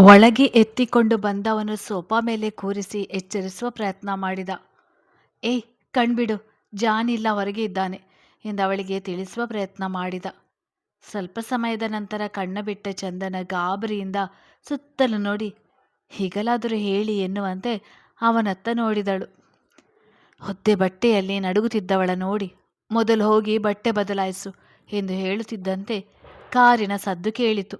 ಒಳಗೆ ಎತ್ತಿಕೊಂಡು ಬಂದವನು ಸೋಫಾ ಮೇಲೆ ಕೂರಿಸಿ ಎಚ್ಚರಿಸುವ ಪ್ರಯತ್ನ ಮಾಡಿದ. ಏಯ್, ಕಣ್ಬಿಡು, ಜಾನ್ ಇಲ್ಲ, ಹೊರಗೆ ಇದ್ದಾನೆ ಎಂದವಳಿಗೆ ತಿಳಿಸುವ ಪ್ರಯತ್ನ ಮಾಡಿದ. ಸ್ವಲ್ಪ ಸಮಯದ ನಂತರ ಕಣ್ಣ ಬಿಟ್ಟ ಚಂದನ ಗಾಬರಿಯಿಂದ ಸುತ್ತಲೂ ನೋಡಿ ಹೀಗಲಾದರೂ ಹೇಳಿ ಎನ್ನುವಂತೆ ಅವನತ್ತ ನೋಡಿದಳು. ಹೊದ್ದೆ ಬಟ್ಟೆಯಲ್ಲಿ ನಡುಗುತ್ತಿದ್ದವಳ ನೋಡಿ ಮೊದಲು ಹೋಗಿ ಬಟ್ಟೆ ಬದಲಾಯಿಸು ಎಂದು ಹೇಳುತ್ತಿದ್ದಂತೆ ಕಾರಿನ ಸದ್ದು ಕೇಳಿತು.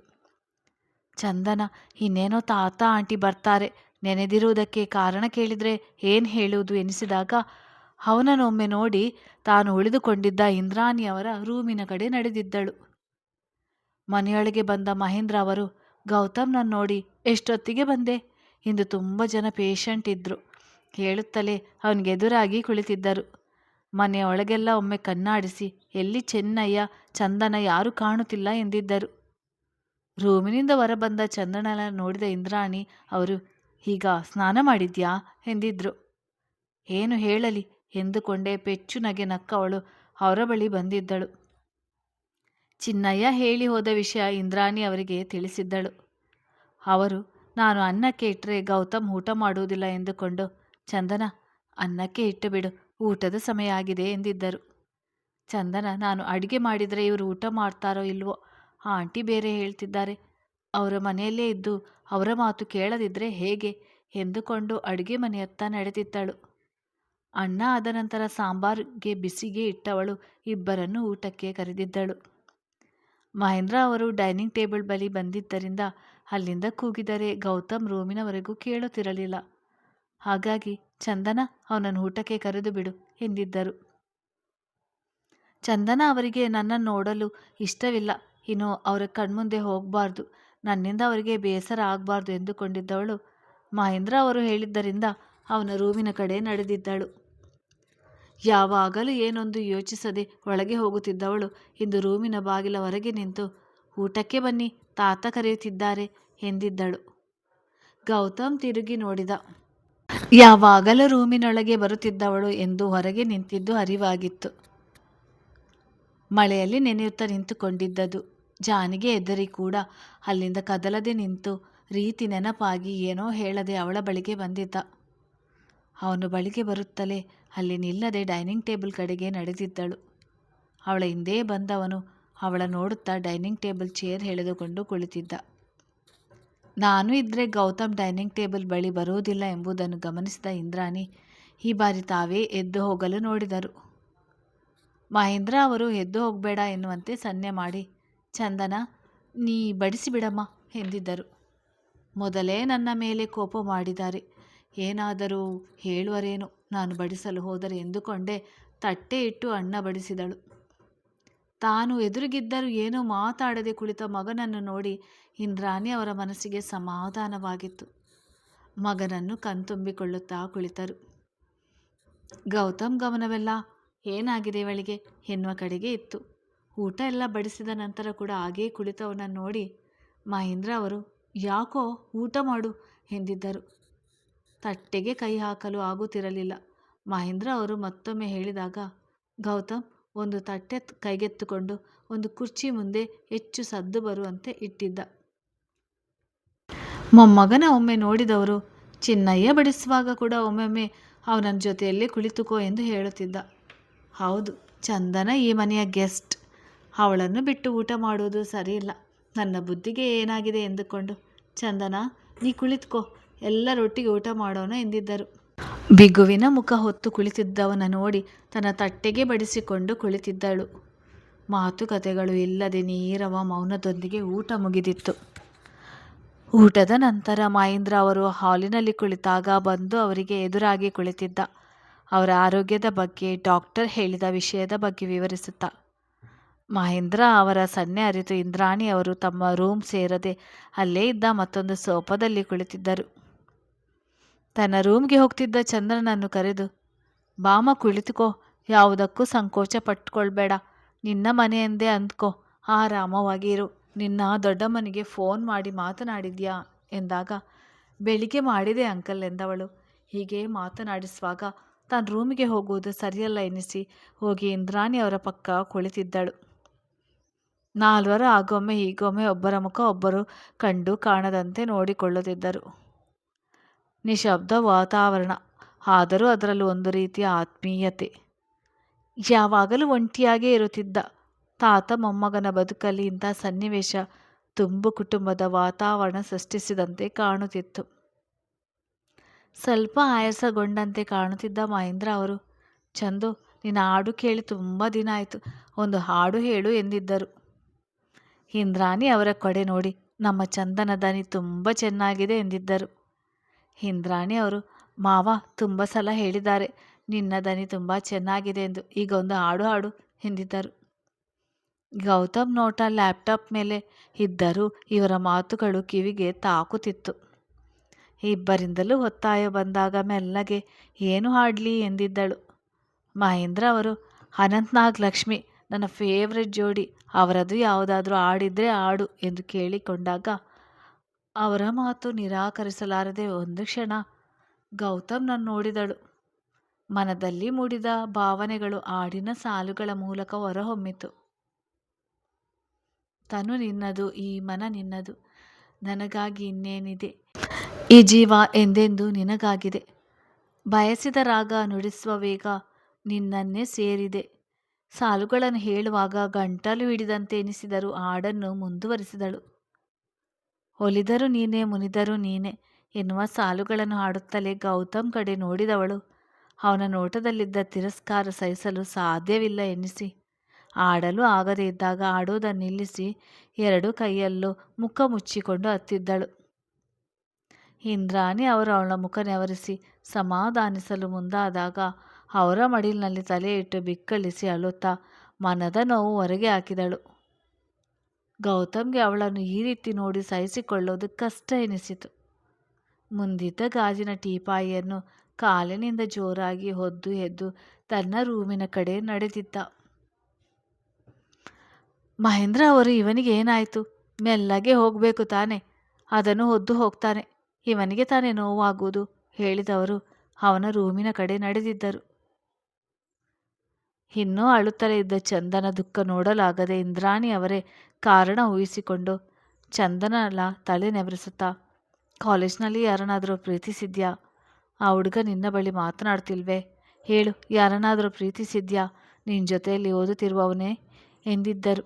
ಚಂದನ ಇನ್ನೇನೋ ತಾತ ಆಂಟಿ ಬರ್ತಾರೆ, ನೆನೆದಿರುವುದಕ್ಕೆ ಕಾರಣ ಕೇಳಿದರೆ ಏನು ಹೇಳುವುದು ಎನಿಸಿದಾಗ ಅವನನ್ನೊಮ್ಮೆ ನೋಡಿ ತಾನು ಉಳಿದುಕೊಂಡಿದ್ದ ಇಂದ್ರಾಣಿಯವರ ರೂಮಿನ ಕಡೆ ನಡೆದಿದ್ದಳು. ಮನೆಯೊಳಗೆ ಬಂದ ಮಹೇಂದ್ರ ಅವರು, ಗೌತಮ್ನನ್ನು ನೋಡಿ ಎಷ್ಟೊತ್ತಿಗೆ ಬಂದೆ, ಇಂದು ತುಂಬ ಜನ ಪೇಷಂಟ್ ಇದ್ದರು ಹೇಳುತ್ತಲೇ ಅವನಿಗೆದುರಾಗಿ ಕುಳಿತಿದ್ದರು. ಮನೆಯ ಒಳಗೆಲ್ಲ ಒಮ್ಮೆ ಕಣ್ಣಾಡಿಸಿ ಎಲ್ಲಿ ಚೆನ್ನಯ್ಯ ಚಂದನ ಯಾರೂ ಕಾಣುತ್ತಿಲ್ಲ ಎಂದಿದ್ದರು. ರೂಮಿನಿಂದ ಹೊರಬಂದ ಚಂದನನ ನೋಡಿದ ಇಂದ್ರಾಣಿ ಅವರು, ಈಗ ಸ್ನಾನ ಮಾಡಿದ್ಯಾ ಎಂದಿದ್ರು. ಏನು ಹೇಳಲಿ ಎಂದುಕೊಂಡೇ ಪೆಚ್ಚು ನಗೆ ನಕ್ಕವಳು ಅವರ ಬಳಿ ಬಂದಿದ್ದಳು. ಚಿನ್ನಯ್ಯ ಹೇಳಿ ಹೋದ ವಿಷಯ ಇಂದ್ರಾಣಿ ಅವರಿಗೆ ತಿಳಿಸಿದ್ದಳು. ಅವರು, ನಾನು ಅನ್ನಕ್ಕೆ ಇಟ್ಟರೆ ಗೌತಮ್ ಊಟ ಮಾಡುವುದಿಲ್ಲ ಎಂದುಕೊಂಡು, ಚಂದನ ಅನ್ನಕ್ಕೆ ಇಟ್ಟು ಬಿಡು, ಊಟದ ಸಮಯ ಆಗಿದೆ ಎಂದಿದ್ದರು. ಚಂದನ, ನಾನು ಅಡುಗೆ ಮಾಡಿದರೆ ಇವರು ಊಟ ಮಾಡ್ತಾರೋ ಇಲ್ವೋ, ಆಂಟಿ ಬೇರೆ ಹೇಳ್ತಿದ್ದಾರೆ, ಅವರ ಮನೆಯಲ್ಲೇ ಇದ್ದು ಅವರ ಮಾತು ಕೇಳದಿದ್ದರೆ ಹೇಗೆ ಎಂದುಕೊಂಡು ಅಡುಗೆ ಮನೆಯತ್ತ ನಡೆದಿದ್ದಳು. ಅನ್ನ ಆದ ನಂತರ ಸಾಂಬಾರಿಗೆ ಬಿಸಿಗೆ ಇಟ್ಟವಳು ಇಬ್ಬರನ್ನು ಊಟಕ್ಕೆ ಕರೆದಿದ್ದಳು. ಮಹೇಂದ್ರ ಅವರು ಡೈನಿಂಗ್ ಟೇಬಲ್ ಬಳಿ ಬಂದಿದ್ದರಿಂದ ಅಲ್ಲಿಂದ ಕೂಗಿದರೆ ಗೌತಮ್ ರೂಮಿನವರೆಗೂ ಕೇಳುತ್ತಿರಲಿಲ್ಲ. ಹಾಗಾಗಿ ಚಂದನ, ಅವನನ್ನು ಊಟಕ್ಕೆ ಕರೆದು ಬಿಡು ಎಂದಿದ್ದರು. ಚಂದನ ಅವರಿಗೆ ನನ್ನನ್ನು ನೋಡಲು ಇಷ್ಟವಿಲ್ಲ, ಇನ್ನು ಅವರ ಕಣ್ಮುಂದೆ ಹೋಗಬಾರ್ದು, ನನ್ನಿಂದ ಅವರಿಗೆ ಬೇಸರ ಆಗಬಾರ್ದು ಎಂದುಕೊಂಡಿದ್ದವಳು ಮಹೇಂದ್ರ ಅವರು ಹೇಳಿದ್ದರಿಂದ ಅವನ ರೂಮಿನ ಕಡೆ ನಡೆದಿದ್ದಳು. ಯಾವಾಗಲೂ ಏನೊಂದು ಯೋಚಿಸದೆ ಒಳಗೆ ಹೋಗುತ್ತಿದ್ದವಳು ಇಂದು ರೂಮಿನ ಬಾಗಿಲ ಹೊರಗೆ ನಿಂತು, ಊಟಕ್ಕೆ ಬನ್ನಿ, ತಾತ ಕರೆಯುತ್ತಿದ್ದಾರೆ ಎಂದಿದ್ದಳು. ಗೌತಮ್ ತಿರುಗಿ ನೋಡಿದ. ಯಾವಾಗಲೂ ರೂಮಿನೊಳಗೆ ಬರುತ್ತಿದ್ದವಳು ಎಂದು ಹೊರಗೆ ನಿಂತಿದ್ದು ಅರಿವಾಗಿತ್ತು. ಮಳೆಯಲ್ಲಿ ನೆನೆಯುತ್ತಾ ನಿಂತುಕೊಂಡಿದ್ದದು. ಜಾನಿಗೆ ಎದರಿ ಕೂಡ ಅಲ್ಲಿಂದ ಕದಲದೆ ನಿಂತು ರೀತಿ ನೆನಪಾಗಿ ಏನೋ ಹೇಳದೆ ಅವಳ ಬಳಿಗೆ ಬಂದಿದ್ದ. ಅವನು ಬಳಿಗೆ ಬರುತ್ತಲೇ ಅಲ್ಲಿ ನಿಲ್ಲದೆ ಡೈನಿಂಗ್ ಟೇಬಲ್ ಕಡೆಗೆ ನಡೆದಿದ್ದಳು. ಅವಳ ಹಿಂದೆ ಬಂದವನು ಅವಳ ನೋಡುತ್ತಾ ಡೈನಿಂಗ್ ಟೇಬಲ್ ಚೇರ್ ಎಳೆದುಕೊಂಡು ಕುಳಿತಿದ್ದ. ನಾನು ಇದ್ದರೆ ಗೌತಮ್ ಡೈನಿಂಗ್ ಟೇಬಲ್ ಬಳಿ ಬರುವುದಿಲ್ಲ ಎಂಬುದನ್ನು ಗಮನಿಸಿದ ಇಂದ್ರಾಣಿ ಈ ಬಾರಿ ತಾವೇ ಎದ್ದು ಹೋಗಲು ನೋಡಿದರು. ಮಹೇಂದ್ರ ಅವರು ಎದ್ದು ಹೋಗಬೇಡ ಎನ್ನುವಂತೆ ಸನ್ನೆ ಮಾಡಿ, ಚಂದನ, ನೀ ಬಡಿಸಿಬಿಡಮ್ಮ ಎಂದಿದ್ದರು. ಮೊದಲೇ ನನ್ನ ಮೇಲೆ ಕೋಪ ಮಾಡಿದ್ದಾರೆ, ಏನಾದರೂ ಹೇಳುವರೇನು ನಾನು ಬಡಿಸಲು ಹೋದರೆ ಎಂದುಕೊಂಡೇ ತಟ್ಟೆ ಇಟ್ಟು ಅನ್ನ ಬಡಿಸಿದಳು. ತಾನು ಎದುರಿಗಿದ್ದರೂ ಏನೂ ಮಾತಾಡದೆ ಕುಳಿತ ಮಗನನ್ನು ನೋಡಿ ಇಂದ್ರಾಣಿ ಅವರ ಮನಸ್ಸಿಗೆ ಸಮಾಧಾನವಾಗಿತ್ತು. ಮಗನನ್ನು ಕಣ್ತುಂಬಿಕೊಳ್ಳುತ್ತಾ ಕುಳಿತರು. ಗೌತಮ್ ಗಮನವೆಲ್ಲ ಏನಾಗಿದೆ ಇವಳಿಗೆ ಎನ್ನುವ ಕಡೆಗೆ ಇತ್ತು. ಊಟ ಎಲ್ಲ ಬಡಿಸಿದ ನಂತರ ಕೂಡ ಹಾಗೇ ಕುಳಿತವನನ್ನು ನೋಡಿ ಮಹೇಂದ್ರ ಅವರು, ಯಾಕೋ ಊಟ ಮಾಡು ಎಂದಿದ್ದರು. ತಟ್ಟೆಗೆ ಕೈ ಹಾಕಲು ಆಗುತ್ತಿರಲಿಲ್ಲ. ಮಹೇಂದ್ರ ಅವರು ಮತ್ತೊಮ್ಮೆ ಹೇಳಿದಾಗ ಗೌತಮ್ ಒಂದು ತಟ್ಟೆ ಕೈಗೆತ್ತಿಕೊಂಡು ಒಂದು ಕುರ್ಚಿ ಮುಂದೆ ಹೆಚ್ಚು ಸದ್ದು ಬರುವಂತೆ ಇಟ್ಟಿದ್ದ. ಮೊಮ್ಮಗನ ಒಮ್ಮೆ ನೋಡಿದವರು ಚಿನ್ನಯ್ಯ ಬಡಿಸುವಾಗ ಕೂಡ ಒಮ್ಮೊಮ್ಮೆ ಅವನ ಜೊತೆಯಲ್ಲೇ ಕುಳಿತುಕೋ ಎಂದು ಹೇಳುತ್ತಿದ್ದ. ಹೌದು, ಚಂದನ ಈ ಮನೆಯ ಗೆಸ್ಟ್, ಅವಳನ್ನು ಬಿಟ್ಟು ಊಟ ಮಾಡುವುದು ಸರಿಯಿಲ್ಲ. ನನ್ನ ಬುದ್ಧಿಗೆ ಏನಾಗಿದೆ ಎಂದುಕೊಂಡು, ಚಂದನ ನೀ ಕುಳಿತುಕೋ, ಎಲ್ಲರೊಟ್ಟಿಗೆ ಊಟ ಮಾಡೋಣ ಎಂದಿದ್ದರು. ಬಿಗುವಿನ ಮುಖ ಹೊತ್ತು ಕುಳಿತಿದ್ದವನ ನೋಡಿ ತನ್ನ ತಟ್ಟೆಗೆ ಬಡಿಸಿಕೊಂಡು ಕುಳಿತಿದ್ದಳು. ಮಾತುಕತೆಗಳು ಇಲ್ಲದೆ ನೀರವ ಮೌನದೊಂದಿಗೆ ಊಟ ಮುಗಿದಿತ್ತು. ಊಟದ ನಂತರ ಮಹೇಂದ್ರ ಅವರು ಹಾಲಿನಲ್ಲಿ ಕುಳಿತಾಗ ಬಂದು ಅವರಿಗೆ ಎದುರಾಗಿ ಕುಳಿತಿದ್ದ. ಅವರ ಆರೋಗ್ಯದ ಬಗ್ಗೆ, ಡಾಕ್ಟರ್ ಹೇಳಿದ ವಿಷಯದ ಬಗ್ಗೆ ವಿವರಿಸುತ್ತಾ. ಮಹೇಂದ್ರ ಅವರ ಸನ್ನೆ ಅರಿತು ಇಂದ್ರಾಣಿ ಅವರು ತಮ್ಮ ರೂಮ್ ಸೇರದೆ ಅಲ್ಲೇ ಇದ್ದ ಮತ್ತೊಂದು ಸೋಫಾದಲ್ಲಿ ಕುಳಿತಿದ್ದರು. ತನ್ನ ರೂಮ್ಗೆ ಹೋಗ್ತಿದ್ದ ಚಂದ್ರನನ್ನು ಕರೆದು, ಬಾಮ ಕುಳಿತುಕೋ, ಯಾವುದಕ್ಕೂ ಸಂಕೋಚ ಪಟ್ಕೊಳ್ಬೇಡ, ನಿನ್ನ ಮನೆಯೆಂದೇ ಅಂದ್ಕೋ, ಆರಾಮವಾಗಿ ಇರು, ನಿನ್ನ ದೊಡ್ಡಮ್ಮನಿಗೆ ಫೋನ್ ಮಾಡಿ ಮಾತನಾಡಿದ್ಯಾ ಎಂದಾಗ, ಬೆಳಿಗ್ಗೆ ಮಾಡಿದೆ ಅಂಕಲ್ ಎಂದವಳು. ಹೀಗೆ ಮಾತನಾಡಿಸುವಾಗ ತಾನು ರೂಮಿಗೆ ಹೋಗುವುದು ಸರಿಯಲ್ಲ ಎನ್ನಿಸಿ ಹೋಗಿ ಇಂದ್ರಾಣಿ ಅವರ ಪಕ್ಕ ಕುಳಿತಿದ್ದಳು. ನಾಲ್ವರು ಆಗೊಮ್ಮೆ ಹೀಗೊಮ್ಮೆ ಒಬ್ಬರ ಮುಖ ಒಬ್ಬರು ಕಂಡು ಕಾಣದಂತೆ ನೋಡಿಕೊಳ್ಳುತ್ತಿದ್ದರು. ನಿಶಬ್ದ ವಾತಾವರಣ, ಆದರೂ ಅದರಲ್ಲೂ ಒಂದು ರೀತಿಯ ಆತ್ಮೀಯತೆ. ಯಾವಾಗಲೂ ಒಂಟಿಯಾಗೇ ಇರುತ್ತಿದ್ದ ತಾತ ಮೊಮ್ಮಗನ ಬದುಕಲ್ಲಿ ಇಂಥ ಸನ್ನಿವೇಶ ತುಂಬು ಕುಟುಂಬದ ವಾತಾವರಣ ಸೃಷ್ಟಿಸಿದಂತೆ ಕಾಣುತ್ತಿತ್ತು. ಸ್ವಲ್ಪ ಆಯಾಸಗೊಂಡಂತೆ ಕಾಣುತ್ತಿದ್ದ ಮಹೇಂದ್ರ ಅವರು, ಚಂದು, ನಿನ್ನ ಹಾಡು ಕೇಳಿ ತುಂಬ ದಿನ ಆಯಿತು, ಒಂದು ಹಾಡು ಹೇಳು ಎಂದಿದ್ದರು. ಇಂದ್ರಾಣಿ ಅವರ ಕಡೆ ನೋಡಿ, ನಮ್ಮ ಚಂದನ ದನಿ ತುಂಬ ಚೆನ್ನಾಗಿದೆ ಎಂದಿದ್ದರು. ಇಂದ್ರಾಣಿ ಅವರು, ಮಾವ ತುಂಬ ಸಲ ಹೇಳಿದ್ದಾರೆ ನಿನ್ನ ದನಿ ತುಂಬ ಚೆನ್ನಾಗಿದೆ ಎಂದು, ಈಗ ಒಂದು ಹಾಡು ಹಾಡು ಎಂದಿದ್ದರು. ಗೌತಮ್ ನೋಟ ಲ್ಯಾಪ್ಟಾಪ್ ಮೇಲೆ ಇದ್ದರೂ ಇವರ ಮಾತುಗಳು ಕಿವಿಗೆ ತಾಕುತ್ತಿತ್ತು. ಇಬ್ಬರಿಂದಲೂ ಒತ್ತಾಯ ಬಂದಾಗ ಮೆಲ್ಲಗೆ ಏನು ಹಾಡಲಿ ಎಂದಿದ್ದಳು. ಮಹೇಂದ್ರ ಅವರು, ಅನಂತ್ನಾಗ್ ಲಕ್ಷ್ಮಿ ನನ್ನ ಫೇವ್ರೆಟ್ ಜೋಡಿ, ಅವರದು ಯಾವುದಾದ್ರೂ ಹಾಡಿದ್ರೆ ಹಾಡು ಎಂದು ಕೇಳಿಕೊಂಡಾಗ ಅವರ ಮಾತು ನಿರಾಕರಿಸಲಾರದೆ ಒಂದು ಕ್ಷಣ ಗೌತಮ್ನನ್ನು ನೋಡಿದಳು. ಮನದಲ್ಲಿ ಮೂಡಿದ ಭಾವನೆಗಳು ಹಾಡಿನ ಸಾಲುಗಳ ಮೂಲಕ ಹೊರಹೊಮ್ಮಿತು. ತನು ನಿನ್ನದು, ಈ ಮನ ನಿನ್ನದು, ನನಗಾಗಿ ಇನ್ನೇನಿದೆ, ಈ ಜೀವ ಎಂದೆಂದು ನಿನಗಾಗಿದೆ, ಬಯಸಿದ ರಾಗ ನುಡಿಸುವ ವೇಗ ನಿನ್ನನ್ನೇ ಸೇರಿದೆ. ಸಾಲುಗಳನ್ನು ಹೇಳುವಾಗ ಗಂಟಲು ಹಿಡಿದಂತೆ ಎನಿಸಿದರೂ ಹಾಡನ್ನು ಮುಂದುವರಿಸಿದಳು. ಒಲಿದರೂ ನೀನೆ, ಮುನಿದರೂ ನೀನೆ ಎನ್ನುವ ಸಾಲುಗಳನ್ನು ಹಾಡುತ್ತಲೇ ಗೌತಮ್ ಕಡೆ ನೋಡಿದವಳು ಅವನ ನೋಟದಲ್ಲಿದ್ದ ತಿರಸ್ಕಾರ ಸಹಿಸಲು ಸಾಧ್ಯವಿಲ್ಲ ಎನ್ನಿಸಿ ಆಡಲು ಆಗದೇ ಇದ್ದಾಗ ಆಡೋದನ್ನು ನಿಲ್ಲಿಸಿ ಎರಡು ಕೈಯಲ್ಲೂ ಮುಖ ಮುಚ್ಚಿಕೊಂಡು ಅತ್ತಿದ್ದಳು. ಇಂದ್ರಾಣಿ ಅವರು ಅವಳ ಮುಖ ನೆವರಿಸಿ ಸಮಾಧಾನಿಸಲು ಮುಂದಾದಾಗ ಅವರ ಮಡಿಲಿನಲ್ಲಿ ತಲೆ ಇಟ್ಟು ಬಿಕ್ಕಳಿಸಿ ಅಳುತ್ತಾ ಮನದ ನೋವು ಹೊರಗೆ ಹಾಕಿದಳು. ಗೌತಮ್ಗೆ ಅವಳನ್ನು ಈ ರೀತಿ ನೋಡಿ ಸಹಿಸಿಕೊಳ್ಳುವುದು ಕಷ್ಟ ಎನಿಸಿತು. ಮುಂದಿದ್ದ ಗಾಜಿನ ಟೀಪಾಯಿಯನ್ನು ಕಾಲಿನಿಂದ ಜೋರಾಗಿ ಹೊದ್ದು ಎದ್ದು ತನ್ನ ರೂಮಿನ ಕಡೆ ನಡೆದಿದ್ದ. ಮಹೇಂದ್ರ ಅವರು, ಇವನಿಗೆ ಏನಾಯಿತು, ಮೆಲ್ಲಗೆ ಹೋಗಬೇಕು ತಾನೆ, ಅದನ್ನು ಹೊದ್ದು ಹೋಗ್ತಾನೆ, ಇವನಿಗೆ ತಾನೇ ನೋವಾಗುವುದು ಹೇಳಿದವರು ಅವನ ರೂಮಿನ ಕಡೆ ನಡೆದಿದ್ದರು. ಇನ್ನೂ ಅಳುತ್ತಲೇ ಇದ್ದ ಚಂದನ ದುಃಖ ನೋಡಲಾಗದೆ ಇಂದ್ರಾಣಿ ಅವರೇ ಕಾರಣ ಊಹಿಸಿಕೊಂಡು ಚಂದನಲ ತಲೆ ನೆವರಿಸುತ್ತಾ, ಕಾಲೇಜ್ನಲ್ಲಿ ಯಾರನ್ನಾದರೂ ಪ್ರೀತಿಸಿದ್ಯಾ, ಆ ಹುಡುಗ ನಿನ್ನ ಬಳಿ ಮಾತನಾಡ್ತಿಲ್ವೇ, ಹೇಳು, ಯಾರನ್ನಾದರೂ ಪ್ರೀತಿಸಿದ್ಯಾ, ನಿನ್ನ ಜೊತೆಯಲ್ಲಿ ಓದುತ್ತಿರುವವನೇ ಎಂದಿದ್ದರು.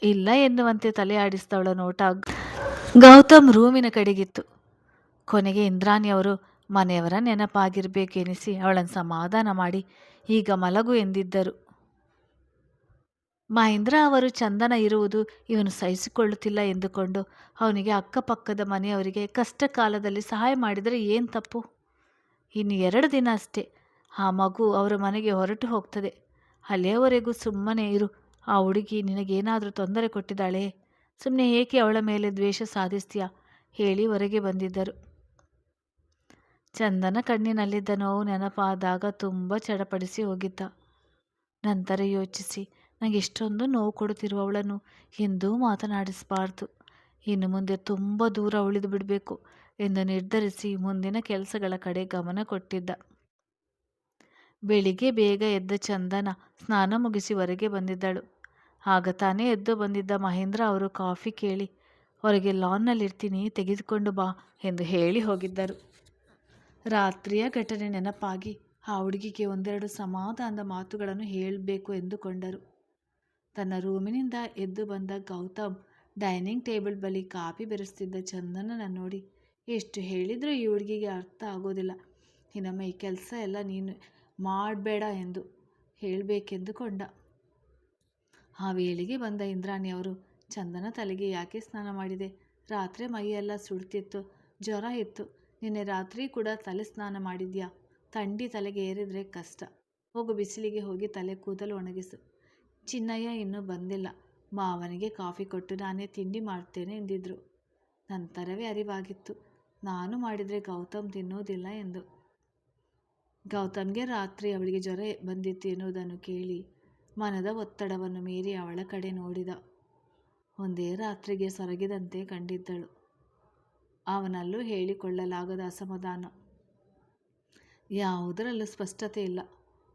ಇಲ್ಲ ಎನ್ನುವಂತೆ ತಲೆ ಆಡಿಸಿದವಳ ನೋಟ ಗೌತಮ್ ರೂಮಿನ ಕಡೆಗಿತ್ತು. ಕೊನೆಗೆ ಇಂದ್ರಾಣಿಯವರು ಮನೆಯವರ ನೆನಪಾಗಿರಬೇಕೆನಿಸಿ ಅವಳನ್ನು ಸಮಾಧಾನ ಮಾಡಿ ಈಗ ಮಲಗು ಎಂದಿದ್ದರು. ಮಹೇಂದ್ರ ಅವರು ಚಂದನ ಇರುವುದು ಇವನು ಸಹಿಸಿಕೊಳ್ಳುತ್ತಿಲ್ಲ ಎಂದುಕೊಂಡು ಅವನಿಗೆ ಅಕ್ಕಪಕ್ಕದ ಮನೆಯವರಿಗೆ ಕಷ್ಟ ಕಾಲದಲ್ಲಿ ಸಹಾಯ ಮಾಡಿದರೆ ಏನು ತಪ್ಪು. ಇನ್ನು 2 ದಿನ ಅಷ್ಟೇ, ಆ ಮಗು ಅವರ ಮನೆಗೆ ಹೊರಟು ಹೋಗ್ತದೆ. ಅಲ್ಲಿಯವರೆಗೂ ಸುಮ್ಮನೆ ಇರು. ಆ ಹುಡುಗಿ ನಿನಗೇನಾದರೂ ತೊಂದರೆ ಕೊಟ್ಟಿದ್ದಾಳೆ, ಸುಮ್ಮನೆ ಏಕೆ ಅವಳ ಮೇಲೆ ದ್ವೇಷ ಸಾಧಿಸ್ತೀಯಾ ಹೇಳಿ ಹೊರಗೆ ಬಂದಿದ್ದರು. ಚಂದನ ಕಣ್ಣಿನಲ್ಲಿದ್ದ ನೋವು ನೆನಪಾದಾಗ ತುಂಬ ಚಡಪಡಿಸಿ ಹೋಗಿದ್ದ. ನಂತರ ಯೋಚಿಸಿ, ನನಗೆ ಇಷ್ಟೊಂದು ನೋವು ಕೊಡುತ್ತಿರುವವಳನ್ನು ಎಂದೂ ಮಾತನಾಡಿಸಬಾರ್ದು, ಇನ್ನು ಮುಂದೆ ತುಂಬ ದೂರ ಉಳಿದು ಬಿಡಬೇಕು ಎಂದು ನಿರ್ಧರಿಸಿ ಮುಂದಿನ ಕೆಲಸಗಳ ಕಡೆ ಗಮನ ಕೊಟ್ಟಿದ್ದ. ಬೆಳಿಗ್ಗೆ ಬೇಗ ಎದ್ದ ಚಂದನ ಸ್ನಾನ ಮುಗಿಸಿ ಹೊರಗೆ ಬಂದಿದ್ದಳು. ಆಗ ತಾನೇ ಎದ್ದು ಬಂದಿದ್ದ ಮಹೇಂದ್ರ ಅವರು ಕಾಫಿ ಕೇಳಿ ಹೊರಗೆ ಲಾನ್ನಲ್ಲಿರ್ತೀನಿ, ತೆಗೆದುಕೊಂಡು ಬಾ ಎಂದು ಹೇಳಿ ಹೋಗಿದ್ದರು. ರಾತ್ರಿಯ ಘಟನೆ ನೆನಪಾಗಿ ಆ ಹುಡುಗಿಗೆ ಒಂದೆರಡು ಸಮಾಧಾನದ ಮಾತುಗಳನ್ನು ಹೇಳಬೇಕು ಎಂದುಕೊಂಡರು. ತನ್ನ ರೂಮಿನಿಂದ ಎದ್ದು ಬಂದ ಗೌತಮ್ ಡೈನಿಂಗ್ ಟೇಬಲ್ ಬಳಿ ಕಾಫಿ ಬೆರೆಸ್ತಿದ್ದ ಚಂದನನ ನೋಡಿ, ಎಷ್ಟು ಹೇಳಿದರೂ ಈ ಹುಡುಗಿಗೆ ಅರ್ಥ ಆಗೋದಿಲ್ಲ, ಇನ್ನೊಮ್ಮೆ ಈ ಕೆಲಸ ಎಲ್ಲ ನೀನು ಮಾಡಬೇಡ ಎಂದು ಹೇಳಬೇಕೆಂದುಕೊಂಡ. ಆ ವೇಳೆಗೆ ಬಂದ ಇಂದ್ರಾಣಿಯವರು, ಚಂದನ ತಲೆಗೆ ಯಾಕೆ ಸ್ನಾನ ಮಾಡಿದೆ, ರಾತ್ರಿ ಮೈಯೆಲ್ಲ ಸುಡ್ತಿತ್ತು, ಜ್ವರ ಇತ್ತು, ನಿನ್ನೆ ರಾತ್ರಿ ಕೂಡ ತಲೆ ಸ್ನಾನ ಮಾಡಿದ್ಯಾ, ಥಂಡಿ ತಲೆಗೆ ಏರಿದರೆ ಕಷ್ಟ, ಹೋಗು ಬಿಸಿಲಿಗೆ ಹೋಗಿ ತಲೆ ಕೂದಲು ಒಣಗಿಸು, ಚಿನ್ನಯ್ಯ ಇನ್ನೂ ಬಂದಿಲ್ಲ, ಮಾವನಿಗೆ ಕಾಫಿ ಕೊಟ್ಟು ನಾನೇ ತಿಂಡಿ ಮಾಡ್ತೇನೆ ಎಂದಿದ್ರು. ನಂತರವೇ ಅರಿವಾಗಿತ್ತು, ನಾನು ಮಾಡಿದರೆ ಗೌತಮ್ ತಿನ್ನೋದಿಲ್ಲ ಎಂದು. ಗೌತಮ್ಗೆ ರಾತ್ರಿ ಅವಳಿಗೆ ಜ್ವರ ಬಂದಿತ್ತು ಎನ್ನುವುದನ್ನು ಕೇಳಿ ಮನದ ಒತ್ತಡವನ್ನು ಮೀರಿ ಅವಳ ಕಡೆ ನೋಡಿದ. ಒಂದೇ ರಾತ್ರಿಗೆ ಸೊರಗಿದಂತೆ ಕಂಡಿದ್ದಳು. ಅವನಲ್ಲೂ ಹೇಳಿಕೊಳ್ಳಲಾಗದ ಅಸಮಾಧಾನ, ಯಾವುದರಲ್ಲೂ ಸ್ಪಷ್ಟತೆ ಇಲ್ಲ.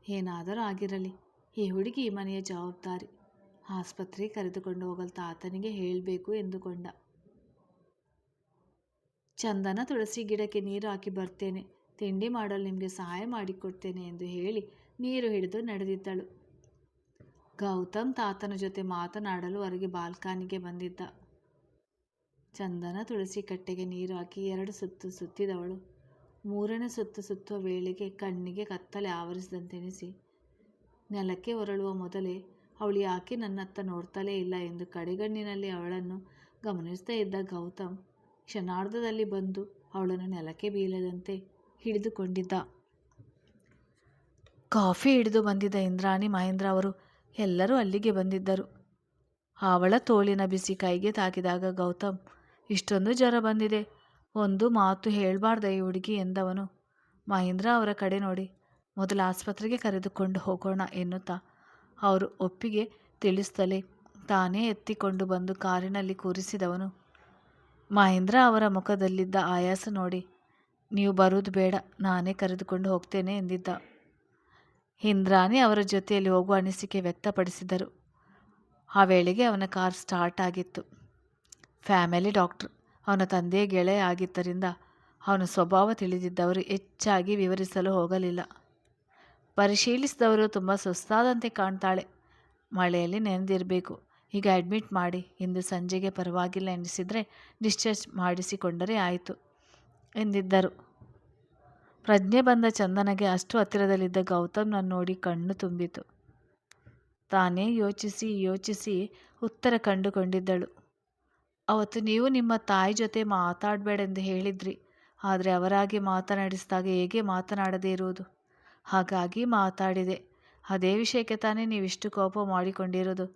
ಏನಾದರೂ ಆಗಿರಲಿ, ಈ ಹುಡುಗಿ ಈ ಮನೆಯ ಜವಾಬ್ದಾರಿ, ಆಸ್ಪತ್ರೆಗೆ ಕರೆದುಕೊಂಡು ಹೋಗಲು ತಾತನಿಗೆ ಹೇಳಬೇಕು ಎಂದುಕೊಂಡ. ಚಂದನ ತುಳಸಿ ಗಿಡಕ್ಕೆ ನೀರು ಹಾಕಿ ಬರ್ತೇನೆ, ತಿಂಡಿ ಮಾಡಲು ನಿಮಗೆ ಸಹಾಯ ಮಾಡಿಕೊಡ್ತೇನೆ ಎಂದು ಹೇಳಿ ನೀರು ಹಿಡಿದು ನಡೆದಿದ್ದಳು. ಗೌತಮ್ ತಾತನ ಜೊತೆ ಮಾತನಾಡಲು ಹೊರಗೆ ಬಾಲ್ಕನಿಗೆ ಬಂದಿದ್ದ. ಚಂದನ ತುಳಸಿ ಕಟ್ಟೆಗೆ ನೀರು ಹಾಕಿ 2 ಸುತ್ತು ಸುತ್ತಿದವಳು 3ನೇ ಸುತ್ತು ಸುತ್ತುವ ವೇಳೆಗೆ ಕಣ್ಣಿಗೆ ಕತ್ತಲೆ ಆವರಿಸಿದಂತೆನಿಸಿ ನೆಲಕ್ಕೆ ಹೊರಳುವ ಮೊದಲೇ ಅವಳು ಯಾಕೆ ನನ್ನತ್ತ ನೋಡ್ತಲೇ ಇಲ್ಲ ಎಂದು ಕಡೆಗಣ್ಣಿನಲ್ಲಿ ಅವಳನ್ನು ಗಮನಿಸ್ತಾ ಇದ್ದ ಗೌತಮ್ ಕ್ಷಣಾರ್ಧದಲ್ಲಿ ಬಂದು ಅವಳನ್ನು ನೆಲಕ್ಕೆ ಬೀಳದಂತೆ ಹಿಡಿದುಕೊಂಡಿದ್ದ. ಕಾಫಿ ಹಿಡಿದು ಬಂದಿದ್ದ ಇಂದ್ರಾಣಿ ಮಹೇಂದ್ರ ಅವರು ಎಲ್ಲರೂ ಅಲ್ಲಿಗೆ ಬಂದಿದ್ದರು. ಅವಳ ತೋಳಿನ ಬಿಸಿ ಕೈಗೆ ತಾಕಿದಾಗ ಗೌತಮ್, ಇಷ್ಟೊಂದು ಜ್ವರ ಬಂದಿದೆ, ಒಂದು ಮಾತು ಹೇಳಬಾರ್ದ ಈ ಹುಡುಗಿ ಎಂದವನು ಮಹೇಂದ್ರ ಅವರ ಕಡೆ ನೋಡಿ, ಮೊದಲು ಆಸ್ಪತ್ರೆಗೆ ಕರೆದುಕೊಂಡು ಹೋಗೋಣ ಎನ್ನುತ್ತಾ ಅವರು ಒಪ್ಪಿಗೆ ತಿಳಿಸ್ತಲೇ ತಾನೇ ಎತ್ತಿಕೊಂಡು ಬಂದು ಕಾರಿನಲ್ಲಿ ಕೂರಿಸಿದವನು. ಮಹೇಂದ್ರ ಅವರ ಮುಖದಲ್ಲಿದ್ದ ಆಯಾಸ ನೋಡಿ, ನೀವು ಬರುವುದು ಬೇಡ, ನಾನೇ ಕರೆದುಕೊಂಡು ಹೋಗ್ತೇನೆ ಎಂದಿದ್ದ. ಇಂದ್ರಾಣಿ ಅವರ ಜೊತೆಯಲ್ಲಿ ಹೋಗುವ ಅನಿಸಿಕೆ ವ್ಯಕ್ತಪಡಿಸಿದರು. ಆ ವೇಳೆಗೆ ಅವನ ಕಾರ್ ಸ್ಟಾರ್ಟ್ ಆಗಿತ್ತು. ಫ್ಯಾಮಿಲಿ ಡಾಕ್ಟರ್ ಅವನ ತಂದೆಯ ಗೆಳೆಯ ಆಗಿದ್ದರಿಂದ ಅವನ ಸ್ವಭಾವ ತಿಳಿದಿದ್ದವರು ಹೆಚ್ಚಾಗಿ ವಿವರಿಸಲು ಹೋಗಲಿಲ್ಲ. ಪರಿಶೀಲಿಸಿದವರು ತುಂಬ ಸುಸ್ತಾದಂತೆ ಕಾಣ್ತಾಳೆ, ಮಳೆಯಲ್ಲಿ ನೆನೆದಿರಬೇಕು, ಈಗ ಅಡ್ಮಿಟ್ ಮಾಡಿ, ಇಂದು ಸಂಜೆಗೆ ಪರವಾಗಿಲ್ಲ ಎನಿಸಿದರೆ ಡಿಸ್ಚಾರ್ಜ್ ಮಾಡಿಸಿಕೊಂಡರೆ ಆಯಿತು ಎಂದಿದ್ದರು. ಪ್ರಜ್ಞೆ ಬಂದ ಚಂದನಗೆ ಅಷ್ಟು ಹತ್ತಿರದಲ್ಲಿದ್ದ ಗೌತಮ್ನನ್ನು ನೋಡಿ ಕಣ್ಣು ತುಂಬಿತು. ತಾನೇ ಯೋಚಿಸಿ ಯೋಚಿಸಿ ಉತ್ತರ ಕಂಡುಕೊಂಡಿದ್ದಳು. ಅವತ್ತು ನೀವು ನಿಮ್ಮ ತಾಯಿ ಜೊತೆ ಮಾತಾಡಬೇಡೆಂದು ಹೇಳಿದ್ರಿ, ಆದರೆ ಅವರಾಗಿ ಮಾತನಾಡಿಸಿದಾಗ ಹೇಗೆ ಮಾತನಾಡದೇ ಇರುವುದು, ಹಾಗಾಗಿ ಮಾತಾಡಿದೆ. ಅದೇ ವಿಷಯಕ್ಕೆ ತಾನೇ ನೀವಿಷ್ಟು ಕೋಪ ಮಾಡಿಕೊಂಡಿರೋದು,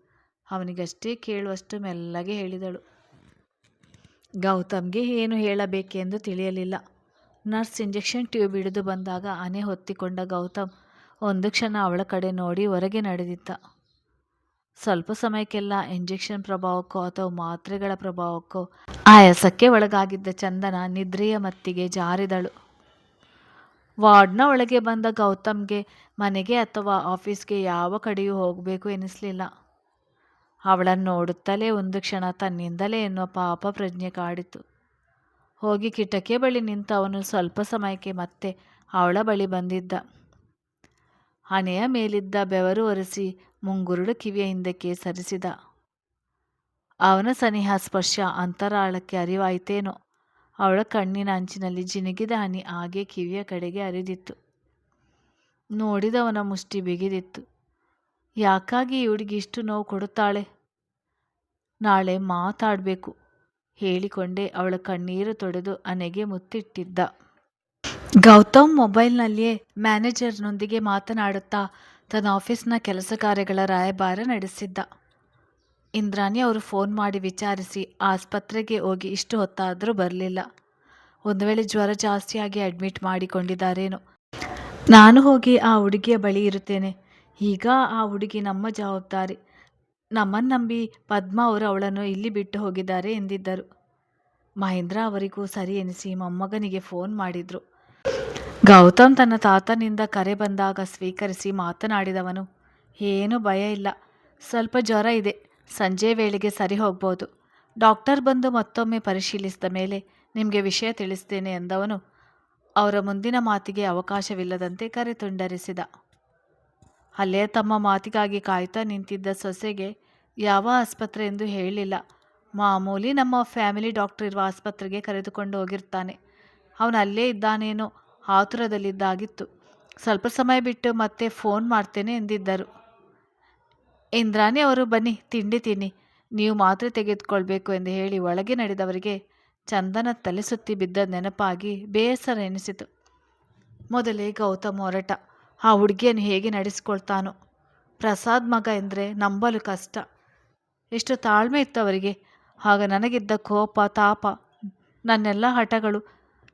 ಅವನಿಗಷ್ಟೇ ಕೇಳುವಷ್ಟು ಮೆಲ್ಲಗೆ ಹೇಳಿದಳು. ಗೌತಮ್ಗೆ ಏನು ಹೇಳಬೇಕೆಂದು ತಿಳಿಯಲಿಲ್ಲ. ನರ್ಸ್ ಇಂಜೆಕ್ಷನ್ ಟ್ಯೂಬ್ ಹಿಡಿದು ಬಂದಾಗ ಹಣೆ ಹೊತ್ತಿಕೊಂಡ ಗೌತಮ್ ಒಂದು ಕ್ಷಣ ಅವಳ ಕಡೆ ನೋಡಿ ಹೊರಗೆ ನಡೆದಿದ್ದ. ಸ್ವಲ್ಪ ಸಮಯಕ್ಕೆಲ್ಲ ಇಂಜೆಕ್ಷನ್ ಪ್ರಭಾವಕ್ಕೋ ಅಥವಾ ಮಾತ್ರೆಗಳ ಪ್ರಭಾವಕ್ಕೋ ಆಯಾಸಕ್ಕೆ ಒಳಗಾಗಿದ್ದ ಚಂದನ ನಿದ್ರೆಯ ಮತ್ತಿಗೆ ಜಾರಿದಳು. ವಾರ್ಡ್ನ ಒಳಗೆ ಬಂದ ಗೌತಮ್ಗೆ ಮನೆಗೆ ಅಥವಾ ಆಫೀಸ್ಗೆ ಯಾವ ಕಡೆಯೂ ಹೋಗಬೇಕು ಎನಿಸಲಿಲ್ಲ. ಅವಳನ್ನು ನೋಡುತ್ತಲೇ ಒಂದು ಕ್ಷಣ ತನ್ನಿಂದಲೇ ಎನ್ನುವ ಪಾಪ ಪ್ರಜ್ಞೆ ಕಾಡಿತು. ಹೋಗಿ ಕಿಟಕಿ ಬಳಿ ನಿಂತ ಅವನು ಸ್ವಲ್ಪ ಸಮಯಕ್ಕೆ ಮತ್ತೆ ಅವಳ ಬಳಿ ಬಂದಿದ್ದ. ಹಣೆಯ ಮೇಲಿದ್ದ ಬೆವರು ಒರೆಸಿ ಮುಂಗುರುಳು ಕಿವಿಯ ಹಿಂದಕ್ಕೆ ಸರಿಸಿದ. ಅವನ ಸನಿಹ ಸ್ಪರ್ಶ ಅಂತರಾಳಕ್ಕೆ ಅರಿವಾಯಿತೇನೋ. ಅವಳ ಕಣ್ಣಿನ ಅಂಚಿನಲ್ಲಿ ಜಿನುಗಿದ ಹನಿ ಹಾಗೆ ಕಿವಿಯ ಕಡೆಗೆ ಹರಿದಿತ್ತು. ನೋಡಿದವನ ಮುಷ್ಟಿ ಬಿಗಿದಿತ್ತು. ಯಾಕಾಗಿ ಈ ಹುಡುಗಿ ಇಷ್ಟು ನೋವು ಕೊಡುತ್ತಾಳೆ? ನಾಳೆ ಮಾತಾಡಬೇಕು ಹೇಳಿಕೊಂಡೇ ಅವಳ ಕಣ್ಣೀರು ತೊಡೆದು ಹಣೆಗೆ ಮುತ್ತಿಟ್ಟಿದ್ದ. ಗೌತಮ್ ಮೊಬೈಲ್ನಲ್ಲಿಯೇ ಮ್ಯಾನೇಜರ್ನೊಂದಿಗೆ ಮಾತನಾಡುತ್ತಾ ತನ್ನ ಆಫೀಸ್ನ ಕೆಲಸ ಕಾರ್ಯಗಳ ರಾಯಭಾರ ನಡೆಸಿದ್ದ. ಇಂದ್ರಾಣಿ ಅವರು ಫೋನ್ ಮಾಡಿ ವಿಚಾರಿಸಿ ಆಸ್ಪತ್ರೆಗೆ ಹೋಗಿ ಇಷ್ಟು ಹೊತ್ತಾದರೂ ಬರಲಿಲ್ಲ. ಒಂದು ವೇಳೆ ಜ್ವರ ಜಾಸ್ತಿಯಾಗಿ ಅಡ್ಮಿಟ್ ಮಾಡಿಕೊಂಡಿದ್ದಾರೇನೋ. ನಾನು ಹೋಗಿ ಆ ಹುಡುಗಿಯ ಬಳಿ ಇರುತ್ತೇನೆ. ಈಗ ಆ ಹುಡುಗಿ ನಮ್ಮ ಜವಾಬ್ದಾರಿ. ನಮ್ಮನ್ನು ನಂಬಿ ಪದ್ಮ ಅವರು ಅವಳನ್ನು ಇಲ್ಲಿ ಬಿಟ್ಟು ಹೋಗಿದ್ದಾರೆ ಎಂದಿದ್ದರು. ಮಹೇಂದ್ರ ಅವರಿಗೂ ಸರಿ ಎನಿಸಿ ಮೊಮ್ಮಗನಿಗೆ ಫೋನ್ ಮಾಡಿದ್ರು. ಗೌತಮ್ ತನ್ನ ತಾತನಿಂದ ಕರೆ ಬಂದಾಗ ಸ್ವೀಕರಿಸಿ ಮಾತನಾಡಿದವನು, ಏನೂ ಭಯ ಇಲ್ಲ, ಸ್ವಲ್ಪ ಜ್ವರ ಇದೆ, ಸಂಜೆ ವೇಳೆಗೆ ಸರಿ ಹೋಗ್ಬೋದು. ಡಾಕ್ಟರ್ ಬಂದು ಮತ್ತೊಮ್ಮೆ ಪರಿಶೀಲಿಸಿದ ಮೇಲೆ ನಿಮಗೆ ವಿಷಯ ತಿಳಿಸ್ತೇನೆ ಎಂದವನು ಅವರ ಮುಂದಿನ ಮಾತಿಗೆ ಅವಕಾಶವಿಲ್ಲದಂತೆ ಕರೆ ತುಂಡರಿಸಿದ. ಅಲ್ಲೇ ತಮ್ಮ ಮಾತಿಗಾಗಿ ಕಾಯ್ತಾ ನಿಂತಿದ್ದ ಸೊಸೆಗೆ ಯಾವ ಆಸ್ಪತ್ರೆ ಎಂದು ಹೇಳಿಲ್ಲ. ಮಾಮೂಲಿ ನಮ್ಮ ಫ್ಯಾಮಿಲಿ ಡಾಕ್ಟರ್ ಇರುವ ಆಸ್ಪತ್ರೆಗೆ ಕರೆದುಕೊಂಡು ಹೋಗಿರ್ತಾನೆ. ಅವನು ಅಲ್ಲೇ ಇದ್ದಾನೇನೋ ಆತುರದಲ್ಲಿದ್ದಾಗಿತ್ತು. ಸ್ವಲ್ಪ ಸಮಯ ಬಿಟ್ಟು ಮತ್ತೆ ಫೋನ್ ಮಾಡ್ತೇನೆ ಎಂದಿದ್ದರು. ಇಂದ್ರಾಣಿ ಅವರು ಬನ್ನಿ ತಿಂಡಿ ತಿನ್ನಿ, ನೀವು ಮಾತ್ರೆ ತೆಗೆದುಕೊಳ್ಬೇಕು ಎಂದು ಹೇಳಿ ಒಳಗೆ ನಡೆದವರಿಗೆ ಚಂದನ ತಲೆ ಸುತ್ತಿ ಬಿದ್ದ ನೆನಪಾಗಿ ಬೇಸರ ಎನಿಸಿತು. ಮೊದಲೇ ಗೌತಮ್ ಹೊರಟ. ಆ ಹುಡುಗಿಯನ್ನು ಹೇಗೆ ನಡೆಸಿಕೊಳ್ತಾನೋ. ಪ್ರಸಾದ್ ಮಗ ಎಂದರೆ ನಂಬಲು ಕಷ್ಟ. ಎಷ್ಟು ತಾಳ್ಮೆ ಇತ್ತು ಅವರಿಗೆ. ಆಗ ನನಗಿದ್ದ ಕೋಪ ತಾಪ ನನ್ನೆಲ್ಲ ಹಠಗಳು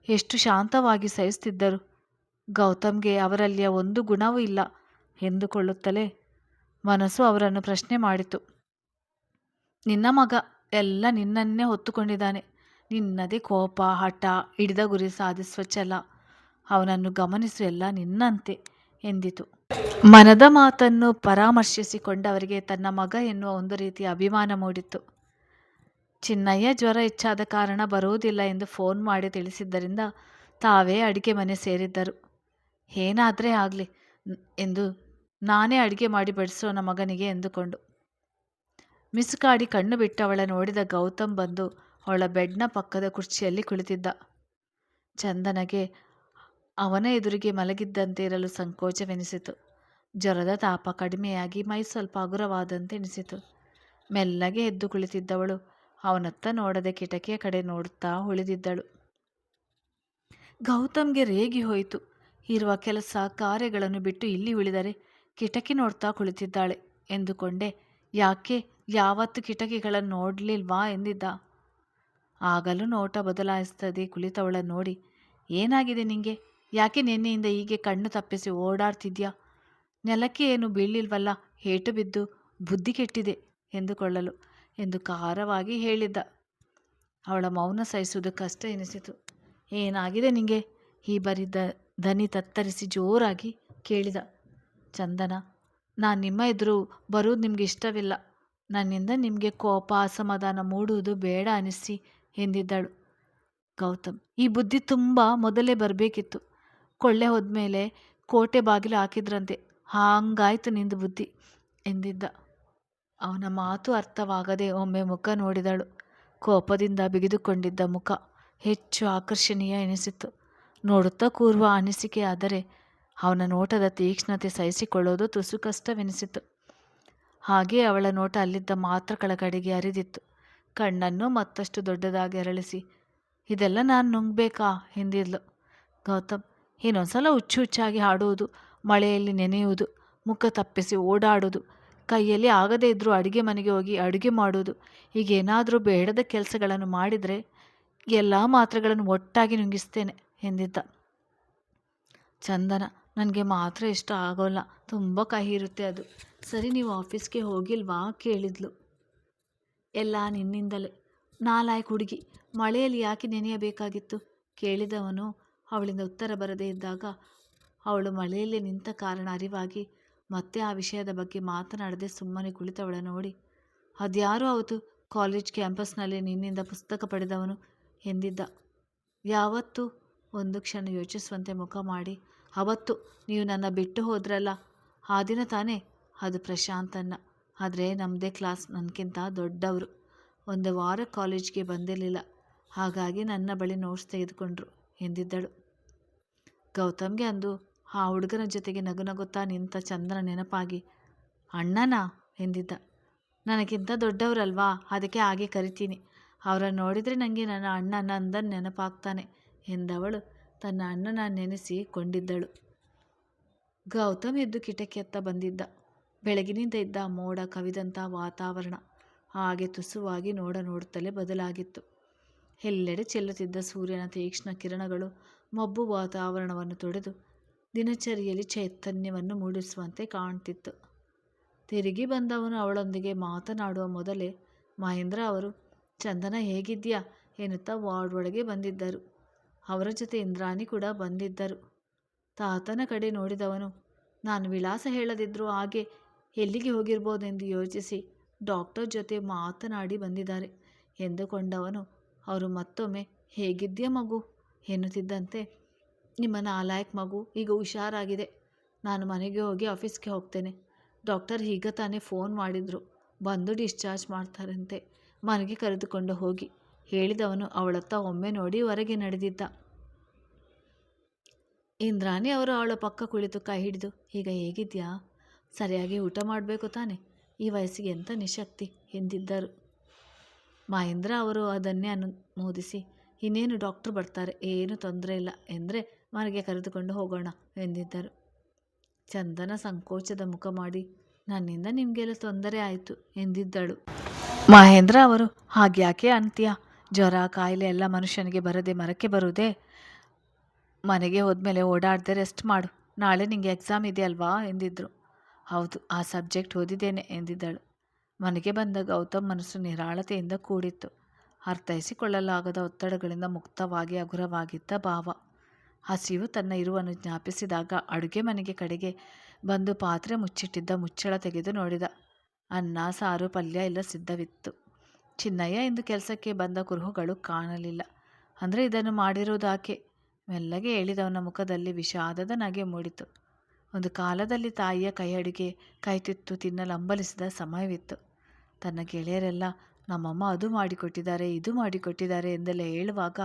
ಎಷ್ಟು ಶಾಂತವಾಗಿ ಸಹಿಸ್ತಿದ್ದರು. ಗೌತಮ್ಗೆ ಅವರಲ್ಲಿಯ ಒಂದು ಗುಣವೂ ಇಲ್ಲ ಎಂದುಕೊಳ್ಳುತ್ತಲೇ ಮನಸ್ಸು ಅವರನ್ನು ಪ್ರಶ್ನೆ ಮಾಡಿತು. ನಿನ್ನ ಮಗ ಎಲ್ಲ ನಿನ್ನನ್ನೇ ಹೊತ್ತುಕೊಂಡಿದ್ದಾನೆ. ನಿನ್ನದೇ ಕೋಪ, ಹಠ, ಹಿಡಿದ ಗುರಿ ಸಾಧಿಸುವ ಛಲ. ಅವನನ್ನು ಗಮನಿಸು, ಎಲ್ಲ ನಿನ್ನಂತೆ ಎಂದಿತು. ಮನದ ಮಾತನ್ನು ಪರಾಮರ್ಶಿಸಿಕೊಂಡವರಿಗೆ ತನ್ನ ಮಗ ಎನ್ನುವ ಒಂದು ರೀತಿಯ ಅಭಿಮಾನ ಮೂಡಿತ್ತು. ಚಿನ್ನಯ್ಯ ಜ್ವರ ಹೆಚ್ಚಾದ ಕಾರಣ ಬರುವುದಿಲ್ಲ ಎಂದು ಫೋನ್ ಮಾಡಿ ತಿಳಿಸಿದ್ದರಿಂದ ತಾವೇ ಅಡಿಗೆ ಮನೆ ಸೇರಿದ್ದರು. ಏನಾದರೆ ಆಗಲಿ ಎಂದು ನಾನೇ ಅಡಿಗೆ ಮಾಡಿ ಬಡಿಸೋಣ ಮಗನಿಗೆ ಎಂದುಕೊಂಡು. ಮಿಸುಕಾಡಿ ಕಣ್ಣು ಬಿಟ್ಟು ಅವಳ ನೋಡಿದ ಗೌತಮ್ ಬಂದು ಅವಳ ಬೆಡ್ನ ಪಕ್ಕದ ಕುರ್ಚಿಯಲ್ಲಿ ಕುಳಿತಿದ್ದ. ಚಂದನಗೆ ಅವನ ಎದುರಿಗೆ ಮಲಗಿದ್ದಂತೆ ಇರಲು ಸಂಕೋಚವೆನಿಸಿತು. ಜ್ವರದ ತಾಪ ಕಡಿಮೆಯಾಗಿ ಮೈ ಸ್ವಲ್ಪ ಹಗುರವಾದಂತೆ ಎನಿಸಿತು. ಮೆಲ್ಲಗೆ ಎದ್ದು ಕುಳಿತಿದ್ದವಳು ಅವನತ್ತ ನೋಡದೆ ಕಿಟಕಿಯ ಕಡೆ ನೋಡುತ್ತಾ ಉಳಿದಿದ್ದಳು. ಗೌತಮ್ಗೆ ರೇಗಿ ಹೋಯಿತು. ಇರುವ ಕೆಲಸ ಕಾರ್ಯಗಳನ್ನು ಬಿಟ್ಟು ಇಲ್ಲಿ ಉಳಿದರೆ ಕಿಟಕಿ ನೋಡ್ತಾ ಕುಳಿತಿದ್ದಾಳೆ ಎಂದುಕೊಂಡೆ. ಯಾಕೆ ಯಾವತ್ತು ಕಿಟಕಿಗಳನ್ನು ನೋಡಲಿಲ್ವಾ ಎಂದಿದ್ದ. ಆಗಲೂ ನೋಟ ಬದಲಾಯಿಸ್ತದೆ ಕುಳಿತವಳ ನೋಡಿ, ಏನಾಗಿದೆ ನಿಂಗೆ? ಯಾಕೆ ನಿನ್ನೆಯಿಂದ ಹೀಗೆ ಕಣ್ಣು ತಪ್ಪಿಸಿ ಓಡಾಡ್ತಿದ್ಯಾ? ನೆಲಕ್ಕೆ ಏನು ಬೀಳಿಲ್ವಲ್ಲ, ಏಟು ಬಿದ್ದು ಬುದ್ಧಿ ಕೆಟ್ಟಿದೆ ಎಂದುಕೊಳ್ಳಲು ಎಂದು ಖಾರವಾಗಿ ಹೇಳಿದ್ದ. ಅವಳ ಮೌನ ಸಹಿಸುವುದು ಕಷ್ಟ ಎನಿಸಿತು. ಏನಾಗಿದೆ ನಿಂಗೆ? ಈ ಬರಿದ ದನಿ ತತ್ತರಿಸಿ ಜೋರಾಗಿ ಕೇಳಿದ. ಚಂದನ, ನಾನು ನಿಮ್ಮ ಎದುರು ಬರುವುದು ನಿಮಗೆ ಇಷ್ಟವಿಲ್ಲ. ನನ್ನಿಂದ ನಿಮಗೆ ಕೋಪ ಅಸಮಾಧಾನ ಮೂಡುವುದು ಬೇಡ ಅನಿಸಿ ಎಂದಿದ್ದಳು. ಗೌತಮ್, ಈ ಬುದ್ಧಿ ತುಂಬ ಮೊದಲೇ ಬರಬೇಕಿತ್ತು. ಕೊಳ್ಳೆ ಹೋದ್ಮೇಲೆ ಕೋಟೆ ಬಾಗಿಲು ಹಾಕಿದ್ರಂತೆ, ಹಾಂಗಾಯ್ತು ನಿಂದು ಬುದ್ಧಿ ಎಂದಿದ್ದ. ಅವನ ಮಾತು ಅರ್ಥವಾಗದೆ ಒಮ್ಮೆ ಮುಖ ನೋಡಿದಳು. ಕೋಪದಿಂದ ಬಿಗಿದುಕೊಂಡಿದ್ದ ಮುಖ ಹೆಚ್ಚು ಆಕರ್ಷಣೀಯ ಎನಿಸಿತು. ನೋಡುತ್ತಾ ಕೂರುವ ಅನಿಸಿಕೆ ಆದರೆ ಅವನ ನೋಟದ ತೀಕ್ಷ್ಣತೆ ಸಹಿಸಿಕೊಳ್ಳೋದು ತುಸು ಕಷ್ಟವೆನಿಸಿತು. ಹಾಗೇ ಅವಳ ನೋಟ ಅಲ್ಲಿದ್ದ ಮಾತ್ರಗಳ ಕಡೆಗೆ ಹರಿದಿತ್ತು. ಕಣ್ಣನ್ನು ಮತ್ತಷ್ಟು ದೊಡ್ಡದಾಗಿ ಅರಳಿಸಿ, ಇದೆಲ್ಲ ನಾನು ನುಂಗ್ಬೇಕಾ ಎಂದಿದ್ಲು. ಗೌತಮ್, ಇನ್ನೊಂದ್ಸಲ ಹುಚ್ಚು ಹುಚ್ಚಾಗಿ ಹಾಡುವುದು, ಮಳೆಯಲ್ಲಿ ನೆನೆಯುವುದು, ಮುಖ ತಪ್ಪಿಸಿ ಓಡಾಡೋದು, ಕೈಯಲ್ಲಿ ಆಗದೇ ಇದ್ದರೂ ಅಡುಗೆ ಮನೆಗೆ ಹೋಗಿ ಅಡುಗೆ ಮಾಡೋದು, ಈಗೇನಾದರೂ ಬೇಡದ ಕೆಲಸಗಳನ್ನು ಮಾಡಿದರೆ ಎಲ್ಲ ಮಾತ್ರೆಗಳನ್ನು ಒಟ್ಟಾಗಿ ನುಂಗಿಸ್ತೇನೆ ಎಂದಿದ್ದ. ಚಂದನ, ನನಗೆ ಮಾತ್ರೆ ಇಷ್ಟ ಆಗೋಲ್ಲ, ತುಂಬ ಕಹಿ ಇರುತ್ತೆ ಅದು. ಸರಿ, ನೀವು ಆಫೀಸ್ಗೆ ಹೋಗಿಲ್ವಾ ಕೇಳಿದ್ಲು. ಎಲ್ಲ ನಿನ್ನಿಂದಲೇ. ನಾಲಾಯಕ್ ಹುಡುಗಿ, ಮಳೆಯಲ್ಲಿ ಯಾಕೆ ನೆನೆಯಬೇಕಾಗಿತ್ತು ಕೇಳಿದವನು ಅವಳಿಂದ ಉತ್ತರ ಬರದೇ ಇದ್ದಾಗ ಅವಳು ಮಳೆಯಲ್ಲಿ ನಿಂತ ಕಾರಣ ಅರಿವಾಗಿ ಮತ್ತೆ ಆ ವಿಷಯದ ಬಗ್ಗೆ ಮಾತನಾಡದೆ ಸುಮ್ಮನೆ ಕುಳಿತವಳ ನೋಡಿ, ಅದ್ಯಾರೋ ಹೌದು ಕಾಲೇಜ್ ಕ್ಯಾಂಪಸ್ನಲ್ಲಿ ನಿನ್ನಿಂದ ಪುಸ್ತಕ ಪಡೆದವನು ಎಂದಿದ್ದ. ಯಾವತ್ತು? ಒಂದು ಕ್ಷಣ ಯೋಚಿಸುವಂತೆ ಮುಖ ಮಾಡಿ, ಅವತ್ತು ನೀವು ನನ್ನ ಬಿಟ್ಟು ಹೋದ್ರಲ್ಲ, ಆ ದಿನ ತಾನೇ. ಅದು ಪ್ರಶಾಂತನ್ನ. ಆದರೆ ನಮ್ಮದೇ ಕ್ಲಾಸ್, ನನಗಿಂತ ದೊಡ್ಡವರು. ಒಂದು ವಾರ ಕಾಲೇಜ್ಗೆ ಬಂದಿರಲಿಲ್ಲ, ಹಾಗಾಗಿ ನನ್ನ ಬಳಿ ನೋಟ್ಸ್ ತೆಗೆದುಕೊಂಡ್ರು ಎಂದಿದ್ದಳು. ಗೌತಮ್ಗೆ ಅಂದು ಆ ಹುಡುಗನ ಜೊತೆಗೆ ನಗುನಗುತ್ತಾ ನಿಂತ ಚಂದನ ನೆನಪಾಗಿ, ಅಣ್ಣನಾ ಎಂದಿದ್ದ. ನನಗಿಂತ ದೊಡ್ಡವರಲ್ವಾ, ಅದಕ್ಕೆ ಹಾಗೆ ಕರಿತೀನಿ. ಅವರನ್ನು ನೋಡಿದರೆ ನನಗೆ ನನ್ನ ಅಣ್ಣ ನಂದನ್ ನೆನಪಾಗ್ತಾನೆ ಎಂದವಳು ತನ್ನ ಅಣ್ಣನ ನೆನೆಸಿ ಕೊಂಡಿದ್ದಳು. ಗೌತಮ್ ಎದ್ದು ಕಿಟಕಿಯತ್ತ ಬಂದಿದ್ದ. ಬೆಳಗಿನಿಂದ ಇದ್ದ ಮೋಡ ಕವಿದಂಥ ವಾತಾವರಣ ಹಾಗೆ ತುಸುವಾಗಿ ನೋಡುತ್ತಲೇ ಬದಲಾಗಿತ್ತು. ಎಲ್ಲೆಡೆ ಚೆಲ್ಲುತ್ತಿದ್ದ ಸೂರ್ಯನ ತೀಕ್ಷ್ಣ ಕಿರಣಗಳು ಮಬ್ಬು ವಾತಾವರಣವನ್ನು ತೊಡೆದು ದಿನಚರಿಯಲ್ಲಿ ಚೈತನ್ಯವನ್ನು ಮೂಡಿಸುವಂತೆ ಕಾಣ್ತಿತ್ತು. ತಿರುಗಿ ಬಂದವನು ಅವಳೊಂದಿಗೆ ಮಾತನಾಡುವ ಮೊದಲೇ ಮಹೇಂದ್ರ ಅವರು, ಚಂದನ ಹೇಗಿದ್ಯಾ ಎನ್ನುತ್ತಾ ವಾರ್ಡ್ ಒಳಗೆ ಬಂದಿದ್ದರು. ಅವರ ಜೊತೆ ಇಂದ್ರಾಣಿ ಕೂಡ ಬಂದಿದ್ದರು. ತಾತನ ಕಡೆ ನೋಡಿದವನು, ನಾನು ವಿಳಾಸ ಹೇಳದಿದ್ದರೂ ಹಾಗೆ ಎಲ್ಲಿಗೆ ಹೋಗಿರ್ಬೋದೆಂದು ಯೋಚಿಸಿ ಡಾಕ್ಟರ್ ಜೊತೆ ಮಾತನಾಡಿ ಬಂದಿದ್ದಾರೆ ಎಂದುಕೊಂಡವನು ಅವರು ಮತ್ತೊಮ್ಮೆ ಹೇಗಿದ್ಯಾ ಮಗು ಎನ್ನುತ್ತಿದ್ದಂತೆ, ನಿಮ್ಮ ನಾಲಾಯಕ್ ಮಗು ಈಗ ಹುಷಾರಾಗಿದೆ. ನಾನು ಮನೆಗೆ ಹೋಗಿ ಆಫೀಸ್ಗೆ ಹೋಗ್ತೇನೆ. ಡಾಕ್ಟರ್ ಈಗ ತಾನೇ ಫೋನ್ ಮಾಡಿದ್ರು, ಬಂದು ಡಿಸ್ಚಾರ್ಜ್ ಮಾಡ್ತಾರಂತೆ, ಮನೆಗೆ ಕರೆದುಕೊಂಡು ಹೋಗಿ ಹೇಳಿದವನು ಅವಳತ್ತ ಒಮ್ಮೆ ನೋಡಿ ಹೊರಗೆ ನಡೆದಿದ್ದ. ಇಂದ್ರಾಣಿ ಅವರು ಅವಳ ಪಕ್ಕ ಕುಳಿತು ಕೈ ಹಿಡಿದು, ಈಗ ಹೇಗಿದ್ಯಾ? ಸರಿಯಾಗಿ ಊಟ ಮಾಡಬೇಕು ತಾನೆ, ಈ ವಯಸ್ಸಿಗೆ ಎಂಥ ನಿಶಕ್ತಿ ಎಂದಿದ್ದರು. ಮಹೇಂದ್ರ ಅವರು ಅದನ್ನೇ ಅನುಮೋದಿಸಿ, ಇನ್ನೇನು ಡಾಕ್ಟ್ರು ಬರ್ತಾರೆ, ಏನು ತೊಂದರೆ ಇಲ್ಲ ಎಂದರೆ ಮನೆಗೆ ಕರೆದುಕೊಂಡು ಹೋಗೋಣ ಎಂದಿದ್ದರು. ಚಂದನ ಸಂಕೋಚದ ಮುಖ ಮಾಡಿ, ನನ್ನಿಂದ ನಿಮಗೆಲ್ಲ ತೊಂದರೆ ಆಯಿತು ಎಂದಿದ್ದಳು. ಮಹೇಂದ್ರ ಅವರು, ಹಾಗ್ಯಾಕೆ ಅಂತೀಯ? ಜ್ವರ ಕಾಯಿಲೆ ಎಲ್ಲ ಮನುಷ್ಯನಿಗೆ ಬರದೆ ಮರಕ್ಕೆ ಬರುವುದೇ? ಮನೆಗೆ ಹೋದ್ಮೇಲೆ ಓಡಾಡದೆ ರೆಸ್ಟ್ ಮಾಡು, ನಾಳೆ ನಿಂಗೆ ಎಕ್ಸಾಮ್ ಇದೆಯಲ್ವಾ ಎಂದಿದ್ರು. ಹೌದು, ಆ ಸಬ್ಜೆಕ್ಟ್ ಓದಿದ್ದೇನೆ ಎಂದಿದ್ದಳು. ಮನೆಗೆ ಬಂದ ಗೌತಮ್ ಮನಸ್ಸು ನಿರಾಳತೆಯಿಂದ ಕೂಡಿತ್ತು. ಅರ್ಥೈಸಿಕೊಳ್ಳಲಾಗದ ಒತ್ತಡಗಳಿಂದ ಮುಕ್ತವಾಗಿ ಹಗುರವಾಗಿದ್ದ ಭಾವ. ಹಸಿವು ತನ್ನ ಇರುವನ್ನು ಜ್ಞಾಪಿಸಿದಾಗ ಅಡುಗೆ ಮನೆಗೆ ಕಡೆಗೆ ಬಂದು ಪಾತ್ರೆ ಮುಚ್ಚಿಟ್ಟಿದ್ದ ಮುಚ್ಚಳ ತೆಗೆದು ನೋಡಿದ. ಅನ್ನ ಸಾರು ಪಲ್ಯ ಎಲ್ಲ ಸಿದ್ಧವಿತ್ತು. ಚಿನ್ನಯ್ಯ ಇಂದು ಕೆಲಸಕ್ಕೆ ಬಂದ ಕುರುಹುಗಳು ಕಾಣಲಿಲ್ಲ. ಅಂದರೆ ಇದನ್ನು ಮಾಡಿರುವುದಾಕೆ. ಮೆಲ್ಲಗೆ ಹೇಳಿದವನ ಮುಖದಲ್ಲಿ ವಿಷಾದದ ನಗೆ ಮೂಡಿತು. ಒಂದು ಕಾಲದಲ್ಲಿ ತಾಯಿಯ ಕೈ ಅಡುಗೆ ಕೈತುತ್ತು ತಿನ್ನಲು ಹಂಬಲಿಸಿದ ಸಮಯವಿತ್ತು. ತನ್ನ ಗೆಳೆಯರೆಲ್ಲ ನಮ್ಮಮ್ಮ ಅದು ಮಾಡಿಕೊಟ್ಟಿದ್ದಾರೆ ಇದು ಮಾಡಿಕೊಟ್ಟಿದ್ದಾರೆ ಎಂದೆಲ್ಲ ಹೇಳುವಾಗ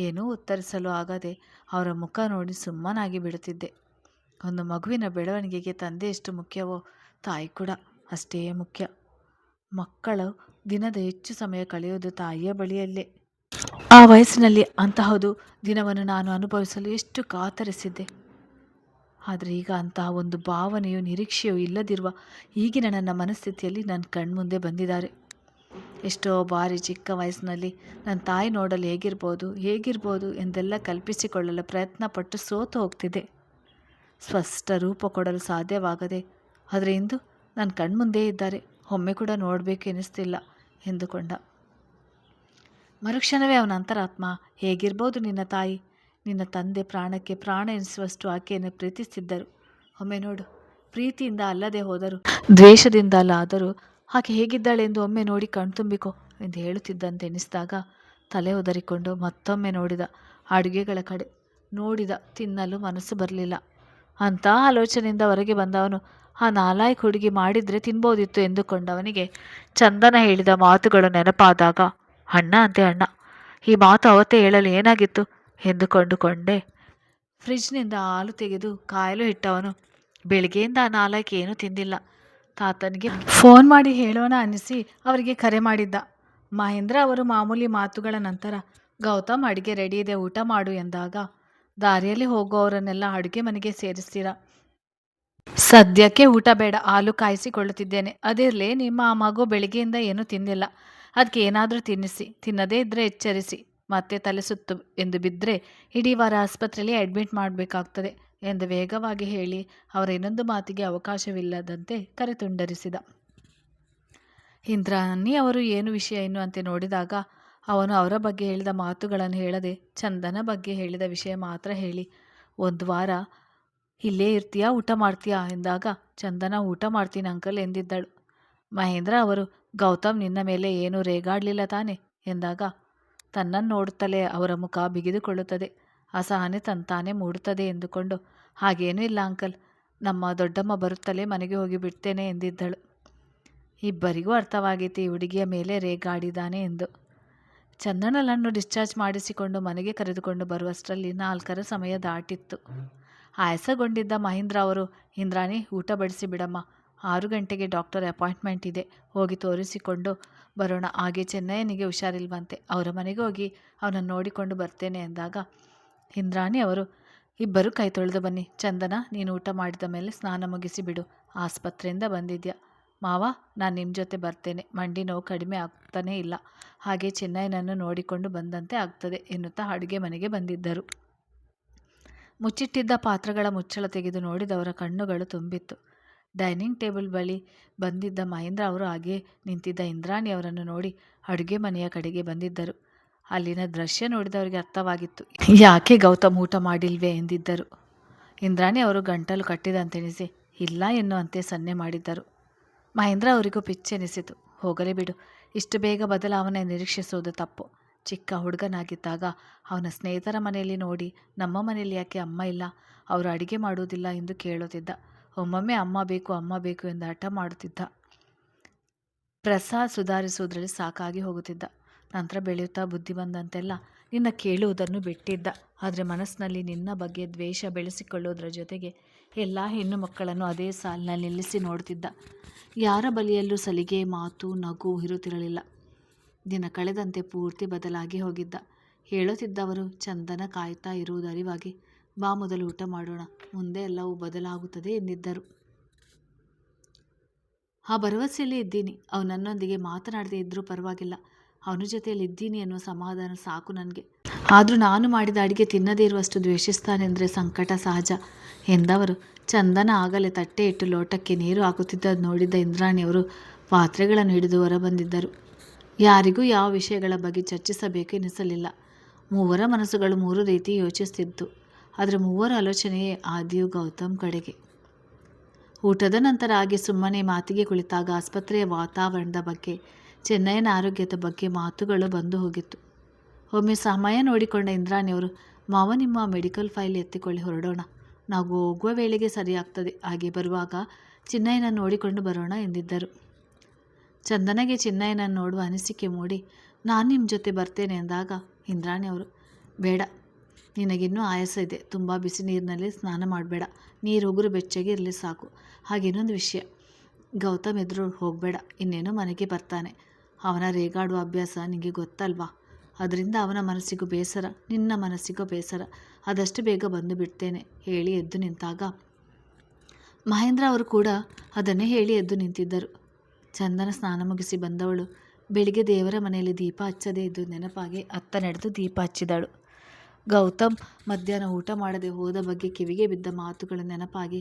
ಏನೂ ಉತ್ತರಿಸಲು ಆಗದೆ ಅವರ ಮುಖ ನೋಡಿ ಸುಮ್ಮನಾಗಿ ಬಿಡುತ್ತಿದ್ದೆ. ಒಂದು ಮಗುವಿನ ಬೆಳವಣಿಗೆಗೆ ತಂದೆ ಎಷ್ಟು ಮುಖ್ಯವೋ ತಾಯಿ ಕೂಡ ಅಷ್ಟೇ ಮುಖ್ಯ. ಮಕ್ಕಳು ದಿನದ ಹೆಚ್ಚು ಸಮಯ ಕಳೆಯುವುದು ತಾಯಿಯ ಬಳಿಯಲ್ಲೇ. ಆ ವಯಸ್ಸಿನಲ್ಲಿ ಅಂತಹದು ದಿನವನ್ನು ನಾನು ಅನುಭವಿಸಲು ಎಷ್ಟು ಕಾತರಿಸಿದ್ದೆ. ಆದರೆ ಈಗ ಅಂತಹ ಒಂದು ಭಾವನೆಯು ನಿರೀಕ್ಷೆಯೂ ಇಲ್ಲದಿರುವ ಈಗಿನ ನನ್ನ ಮನಸ್ಥಿತಿಯಲ್ಲಿ ನನ್ನ ಕಣ್ಮುಂದೆ ಬಂದಿದ್ದಾರೆ. ಎಷ್ಟೋ ಬಾರಿ ಚಿಕ್ಕ ವಯಸ್ಸಿನಲ್ಲಿ ನನ್ನ ತಾಯಿ ನೋಡಲು ಹೇಗಿರ್ಬೋದು ಎಂದೆಲ್ಲ ಕಲ್ಪಿಸಿಕೊಳ್ಳಲು ಪ್ರಯತ್ನಪಟ್ಟು ಸೋತು ಹೋಗ್ತಿದ್ದೆ. ಸ್ಪಷ್ಟ ರೂಪ ಕೊಡಲು ಸಾಧ್ಯವಾಗದೆ. ಆದರೆ ಇಂದು ನನ್ನ ಕಣ್ಮುಂದೇ ಇದ್ದಾರೆ. ಒಮ್ಮೆ ಕೂಡ ನೋಡಬೇಕು ಎನಿಸ್ತಿಲ್ಲ ಎಂದುಕೊಂಡ. ಮರುಕ್ಷಣವೇ ಅವನ ಅಂತರಾತ್ಮ, ಹೇಗಿರ್ಬೋದು ನಿನ್ನ ತಾಯಿ? ನಿನ್ನ ತಂದೆ ಪ್ರಾಣಕ್ಕೆ ಪ್ರಾಣ ಎನಿಸುವಷ್ಟು ಆಕೆಯನ್ನು ಪ್ರೀತಿಸಿದ್ದರು. ಒಮ್ಮೆ ನೋಡು. ಪ್ರೀತಿಯಿಂದ ಅಲ್ಲದೆ ಹೋದರೂ ದ್ವೇಷದಿಂದಲಾದರೂ ಆಕೆ ಹೇಗಿದ್ದಾಳೆಂದು ಒಮ್ಮೆ ನೋಡಿ ಕಣ್ತುಂಬಿಕೋ ಎಂದು ಹೇಳುತ್ತಿದ್ದಂತೆ ಎನಿಸಿದಾಗ ತಲೆ ಒದರಿಕೊಂಡು ಮತ್ತೊಮ್ಮೆ ನೋಡಿದ. ಅಡುಗೆಗಳ ಕಡೆ ನೋಡಿದ. ತಿನ್ನಲು ಮನಸ್ಸು ಬರಲಿಲ್ಲ. ಅಂಥ ಆಲೋಚನೆಯಿಂದ ಹೊರಗೆ ಬಂದವನು ಆ ನಾಲಾಯಕ್ ಹುಡುಗಿ ಮಾಡಿದರೆ ತಿನ್ಬೋದಿತ್ತು ಎಂದುಕೊಂಡವನಿಗೆ ಚಂದನ ಹೇಳಿದ ಮಾತುಗಳು ನೆನಪಾದಾಗ ಅಣ್ಣ ಅಂತೆ ಅಣ್ಣ, ಈ ಮಾತು ಅವತ್ತೇ ಹೇಳಲು ಏನಾಗಿತ್ತು ಎಂದುಕೊಂಡುಕೊಂಡೆ. ಫ್ರಿಜ್ನಿಂದ ಹಾಲು ತೆಗೆದು ಕಾಯಲು ಇಟ್ಟವನು ಬೆಳಿಗ್ಗೆಯಿಂದ ಆ ನಾಲಾಯಕ್ ಏನೂ ತಿಂದಿಲ್ಲ. ತಾತನಿಗೆ ಫೋನ್ ಮಾಡಿ ಹೇಳೋಣ ಅನ್ನಿಸಿ ಅವರಿಗೆ ಕರೆ ಮಾಡಿದ್ದ. ಮಹೇಂದ್ರ ಅವರು ಮಾಮೂಲಿ ಮಾತುಗಳ ನಂತರ ಗೌತಮ್ ಅಡುಗೆ ರೆಡಿ ಇದೆ ಊಟ ಮಾಡು ಎಂದಾಗ, ದಾರಿಯಲ್ಲಿ ಹೋಗುವವರನ್ನೆಲ್ಲ ಅಡುಗೆ ಮನೆಗೆ ಸೇರಿಸ್ತೀರಾ? ಸದ್ಯಕ್ಕೆ ಊಟ ಬೇಡ, ಹಾಲು ಕಾಯಿಸಿಕೊಳ್ಳುತ್ತಿದ್ದೇನೆ. ಅದಿರಲಿ, ನಿಮ್ಮ ಆ ಮಗು ಬೆಳಿಗ್ಗೆಯಿಂದ ಏನೂ ತಿಂದಿಲ್ಲ. ಅದಕ್ಕೆ ಏನಾದರೂ ತಿನ್ನಿಸಿ. ತಿನ್ನದೇ ಇದ್ದರೆ ಎಚ್ಚರಿಸಿ. ಮತ್ತೆ ತಲೆ ಸುತ್ತು ಎಂದು ಬಿದ್ದರೆ ಇಡೀ ವಾರ ಆಸ್ಪತ್ರೆಯಲ್ಲಿ ಅಡ್ಮಿಟ್ ಮಾಡಬೇಕಾಗ್ತದೆ ಎಂದು ವೇಗವಾಗಿ ಹೇಳಿ ಅವರ ಇನ್ನೊಂದು ಮಾತಿಗೆ ಅವಕಾಶವಿಲ್ಲದಂತೆ ಕರೆತುಂಡರಿಸಿದ. ಇಂದ್ರಾಣಿ ಅವರು ಏನು ವಿಷಯ ಎನ್ನುವಂತೆ ನೋಡಿದಾಗ ಅವನು ಅವರ ಬಗ್ಗೆ ಹೇಳಿದ ಮಾತುಗಳನ್ನು ಹೇಳದೆ ಚಂದನ ಬಗ್ಗೆ ಹೇಳಿದ ವಿಷಯ ಮಾತ್ರ ಹೇಳಿ, ಒಂದು ವಾರ ಇಲ್ಲೇ ಇರ್ತೀಯಾ, ಊಟ ಮಾಡ್ತೀಯಾ ಎಂದಾಗ ಚಂದನ ಊಟ ಮಾಡ್ತೀನಿ ಅಂಕಲ್ ಎಂದಿದ್ದಳು. ಮಹೇಂದ್ರ ಅವರು ಗೌತಮ್ ನಿನ್ನ ಮೇಲೆ ಏನೂ ರೇಗಾಡಲಿಲ್ಲ ತಾನೆ ಎಂದಾಗ ತನ್ನನ್ನು ನೋಡುತ್ತಲೇ ಅವರ ಮುಖ ಬಿಗಿದುಕೊಳ್ಳುತ್ತದೆ. ಅಸಹನೆ ತಂತಾನೆ ಮೂಡುತ್ತದೆ ಎಂದುಕೊಂಡು, ಹಾಗೇನೂ ಇಲ್ಲ ಅಂಕಲ್, ನಮ್ಮ ದೊಡ್ಡಮ್ಮ ಬರುತ್ತಲೇ ಮನೆಗೆ ಹೋಗಿ ಬಿಡ್ತೇನೆ ಎಂದಿದ್ದಳು. ಇಬ್ಬರಿಗೂ ಅರ್ಥವಾಗಿತ್ತು ಈ ಹುಡುಗಿಯ ಮೇಲೆ ರೇಗಾಡಿದ್ದಾನೆ ಎಂದು. ಚಂದನಳನ್ನು ಡಿಸ್ಚಾರ್ಜ್ ಮಾಡಿಸಿಕೊಂಡು ಮನೆಗೆ ಕರೆದುಕೊಂಡು ಬರುವಷ್ಟರಲ್ಲಿ 4ರ ಸಮಯ ದಾಟಿತ್ತು. ಆಯಾಸಗೊಂಡಿದ್ದ ಮಹೇಂದ್ರ ಅವರು, ಇಂದ್ರಾಣಿ ಊಟ ಬಡಿಸಿ ಬಿಡಮ್ಮ, 6 ಗಂಟೆಗೆ ಡಾಕ್ಟರ್ ಅಪಾಯಿಂಟ್ಮೆಂಟ್ ಇದೆ, ಹೋಗಿ ತೋರಿಸಿಕೊಂಡು ಬರೋಣ. ಹಾಗೆ ಚೆನ್ನಯ್ಯನಿಗೆ ಹುಷಾರಿಲ್ವಂತೆ, ಅವರ ಮನೆಗೆ ಹೋಗಿ ಅವನನ್ನು ನೋಡಿಕೊಂಡು ಬರ್ತೇನೆ ಎಂದಾಗ ಇಂದ್ರಾಣಿ ಅವರು, ಇಬ್ಬರು ಕೈ ತೊಳೆದು ಬನ್ನಿ. ಚಂದನ, ನೀನು ಊಟ ಮಾಡಿದ ಮೇಲೆ ಸ್ನಾನ ಮುಗಿಸಿ ಬಿಡು, ಆಸ್ಪತ್ರೆಯಿಂದ ಬಂದಿದ್ಯಾ. ಮಾವ, ನಾನು ನಿಮ್ಮ ಜೊತೆ ಬರ್ತೇನೆ, ಮಂಡಿ ನೋವು ಕಡಿಮೆ ಆಗ್ತಾನೇ ಇಲ್ಲ, ಹಾಗೆ ಚೆನ್ನಯ್ಯನನ್ನು ನೋಡಿಕೊಂಡು ಬಂದಂತೆ ಆಗ್ತದೆ ಎನ್ನುತ್ತಾ ಅಡುಗೆ ಮನೆಗೆ ಬಂದಿದ್ದರು. ಮುಚ್ಚಿಟ್ಟಿದ್ದ ಪಾತ್ರಗಳ ಮುಚ್ಚಳ ತೆಗೆದು ನೋಡಿದವರ ಕಣ್ಣುಗಳು ತುಂಬಿತ್ತು. ಡೈನಿಂಗ್ ಟೇಬಲ್ ಬಳಿ ಬಂದಿದ್ದ ಮಹೇಂದ್ರ ಅವರು ಹಾಗೆ ನಿಂತಿದ್ದ ಇಂದ್ರಾಣಿ ಅವರನ್ನು ನೋಡಿ ಅಡುಗೆ ಮನೆಯ ಕಡೆಗೆ ಬಂದಿದ್ದರು. ಅಲ್ಲಿನ ದೃಶ್ಯ ನೋಡಿದವರಿಗೆ ಅರ್ಥವಾಗಿತ್ತು, ಯಾಕೆ ಗೌತಮ್ ಊಟ ಮಾಡಿಲ್ವೇ ಎಂದಿದ್ದರು. ಇಂದ್ರಾಣಿ ಅವರು ಗಂಟಲು ಕಟ್ಟಿದಂತೆನಿಸಿ ಇಲ್ಲ ಎನ್ನುವಂತೆ ಸನ್ನೆ ಮಾಡಿದ್ದರು. ಮಹೇಂದ್ರ ಅವರಿಗೂ ಪಿಚ್ಚೆನಿಸಿತು. ಹೋಗಲೇ ಬಿಡು, ಇಷ್ಟು ಬೇಗ ಬದಲಾವಣೆ ನಿರೀಕ್ಷಿಸುವುದು ತಪ್ಪು. ಚಿಕ್ಕ ಹುಡುಗನಾಗಿದ್ದಾಗ ಅವನ ಸ್ನೇಹಿತರ ಮನೆಯಲ್ಲಿ ನೋಡಿ ನಮ್ಮ ಮನೆಯಲ್ಲಿ ಯಾಕೆ ಅಮ್ಮ ಇಲ್ಲ, ಅವರು ಅಡುಗೆ ಮಾಡುವುದಿಲ್ಲ ಎಂದು ಕೇಳುತ್ತಿದ್ದ. ಒಮ್ಮೊಮ್ಮೆ ಅಮ್ಮ ಬೇಕು ಎಂದು ಹಠ ಮಾಡುತ್ತಿದ್ದ. ಪ್ರಸಾದ್ ಸುಧಾರಿಸುವುದರಲ್ಲಿ ಸಾಕಾಗಿ ಹೋಗುತ್ತಿದ್ದ. ನಂತರ ಬೆಳೆಯುತ್ತಾ ಬುದ್ಧಿ ಬಂದಂತೆಲ್ಲ ನಿನ್ನ ಕೇಳುವುದನ್ನು ಬಿಟ್ಟಿದ್ದ. ಆದರೆ ಮನಸ್ಸಿನಲ್ಲಿ ನಿನ್ನ ಬಗ್ಗೆ ದ್ವೇಷ ಬೆಳೆಸಿಕೊಳ್ಳುವುದರ ಜೊತೆಗೆ ಎಲ್ಲ ಹೆಣ್ಣು ಮಕ್ಕಳನ್ನು ಅದೇ ಸಾಲಿನಲ್ಲಿ ನಿಲ್ಲಿಸಿ ನೋಡುತ್ತಿದ್ದ. ಯಾರ ಬಳಿಯಲ್ಲೂ ಸಲಿಗೆ, ಮಾತು, ನಗು ಇರುತ್ತಿರಲಿಲ್ಲ. ದಿನ ಕಳೆದಂತೆ ಪೂರ್ತಿ ಬದಲಾಗಿ ಹೋಗಿದ್ದ. ಹೇಳುತ್ತಿದ್ದವರು ಚಂದನ ಕಾಯ್ತಾ ಇರುವುದು ಅರಿವಾಗಿ, ಬಾ ಮೊದಲು ಊಟ ಮಾಡೋಣ, ಮುಂದೆ ಎಲ್ಲವೂ ಬದಲಾಗುತ್ತದೆ ಎಂದಿದ್ದರು. ಆ ಭರವಸೆಯಲ್ಲೇ ಇದ್ದೀನಿ. ಅವನು ನನ್ನೊಂದಿಗೆ ಮಾತನಾಡದೇ ಇದ್ದರೂ ಪರವಾಗಿಲ್ಲ, ಅವನ ಜೊತೆಯಲ್ಲಿ ಇದ್ದೀನಿ ಅನ್ನೋ ಸಮಾಧಾನ ಸಾಕು ನನಗೆ. ಆದರೂ ನಾನು ಮಾಡಿದ ಅಡುಗೆ ತಿನ್ನದೇ ಇರುವಷ್ಟು ದ್ವೇಷಿಸ್ತಾನೆಂದರೆ ಸಂಕಟ ಸಹಜ ಎಂದವರು ಚಂದನ ಆಗಲೇ ತಟ್ಟೆ ಇಟ್ಟು ಲೋಟಕ್ಕೆ ನೀರು ಹಾಕುತ್ತಿದ್ದದ್ದು ನೋಡಿದ್ದ ಇಂದ್ರಾಣಿಯವರು ಪಾತ್ರೆಗಳನ್ನು ಹಿಡಿದು ಹೊರಬಂದಿದ್ದರು. ಯಾರಿಗೂ ಯಾವ ವಿಷಯಗಳ ಬಗ್ಗೆ ಚರ್ಚಿಸಬೇಕು ಎನಿಸಲಿಲ್ಲ. ಮೂವರ ಮನಸ್ಸುಗಳು 3 ರೀತಿ ಯೋಚಿಸುತ್ತಿತ್ತು. ಆದರೆ ಮೂವರ ಆಲೋಚನೆಯೇ ಆದಿಯು ಗೌತಮ್ ಕಡೆಗೆ. ಊಟದ ನಂತರ ಹಾಗೆ ಸುಮ್ಮನೆ ಮಾತಿಗೆ ಕುಳಿತಾಗ ಆಸ್ಪತ್ರೆಯ ವಾತಾವರಣದ ಬಗ್ಗೆ, ಚೆನ್ನೈನ ಆರೋಗ್ಯದ ಬಗ್ಗೆ ಮಾತುಗಳು ಬಂದು ಹೋಗಿತ್ತು. ಒಮ್ಮೆ ಸಮಯ ನೋಡಿಕೊಂಡ ಇಂದ್ರಾಣಿಯವರು, ಮಾವ ನಿಮ್ಮ ಮೆಡಿಕಲ್ ಫೈಲ್ ಎತ್ತಿಕೊಳ್ಳಿ, ಹೊರಡೋಣ. ನಾವು ಹೋಗುವ ವೇಳೆಗೆ ಸರಿಯಾಗ್ತದೆ. ಹಾಗೆ ಬರುವಾಗ ಚಿನ್ನಯ್ಯನನ್ನು ನೋಡಿಕೊಂಡು ಬರೋಣ ಎಂದಿದ್ದರು. ಚಂದನಗೆ ಚಿನ್ನಯ್ಯನನ್ನು ನೋಡುವ ಅನಿಸಿಕೆ ಮೂಡಿ, ನಾನು ನಿಮ್ಮ ಜೊತೆ ಬರ್ತೇನೆ ಎಂದಾಗ ಇಂದ್ರಾಣಿಯವರು, ಬೇಡ, ನಿನಗಿನ್ನೂ ಆಯಾಸ ಇದೆ, ತುಂಬ ಬಿಸಿ ನೀರಿನಲ್ಲಿ ಸ್ನಾನ ಮಾಡಬೇಡ, ನೀರು ಉಗುರು ಬೆಚ್ಚಗೆ ಇರಲಿ ಸಾಕು. ಹಾಗೆ ಇನ್ನೊಂದು ವಿಷಯ, ಗೌತಮ್ ಎದುರು ಹೋಗಬೇಡ, ಇನ್ನೇನು ಮನೆಗೆ ಬರ್ತಾನೆ. ಅವನ ರೇಗಾಡುವ ಅಭ್ಯಾಸ ನಿನಗೆ ಗೊತ್ತಲ್ವಾ? ಅದರಿಂದ ಅವನ ಮನಸ್ಸಿಗೂ ಬೇಸರ, ನಿನ್ನ ಮನಸ್ಸಿಗೂ ಬೇಸರ. ಆದಷ್ಟು ಬೇಗ ಬಂದು ಬಿಡ್ತೇನೆ ಹೇಳಿ ಎದ್ದು ನಿಂತಾಗ ಮಹೇಂದ್ರ ಅವರು ಕೂಡ ಅದನ್ನೇ ಹೇಳಿ ಎದ್ದು ನಿಂತಿದ್ದರು. ಚಂದನ ಸ್ನಾನ ಮುಗಿಸಿ ಬಂದವಳು ಬೆಳಿಗ್ಗೆ ದೇವರ ಮನೆಯಲ್ಲಿ ದೀಪ ಹಚ್ಚದೇ ಇದ್ದು ನೆನಪಾಗಿ ಅತ್ತ ನಡೆದು ದೀಪ ಹಚ್ಚಿದಳು. ಗೌತಮ್ ಮಧ್ಯಾಹ್ನ ಊಟ ಮಾಡದೆ ಹೋದ ಬಗ್ಗೆ ಕಿವಿಗೆ ಬಿದ್ದ ಮಾತುಗಳು ನೆನಪಾಗಿ,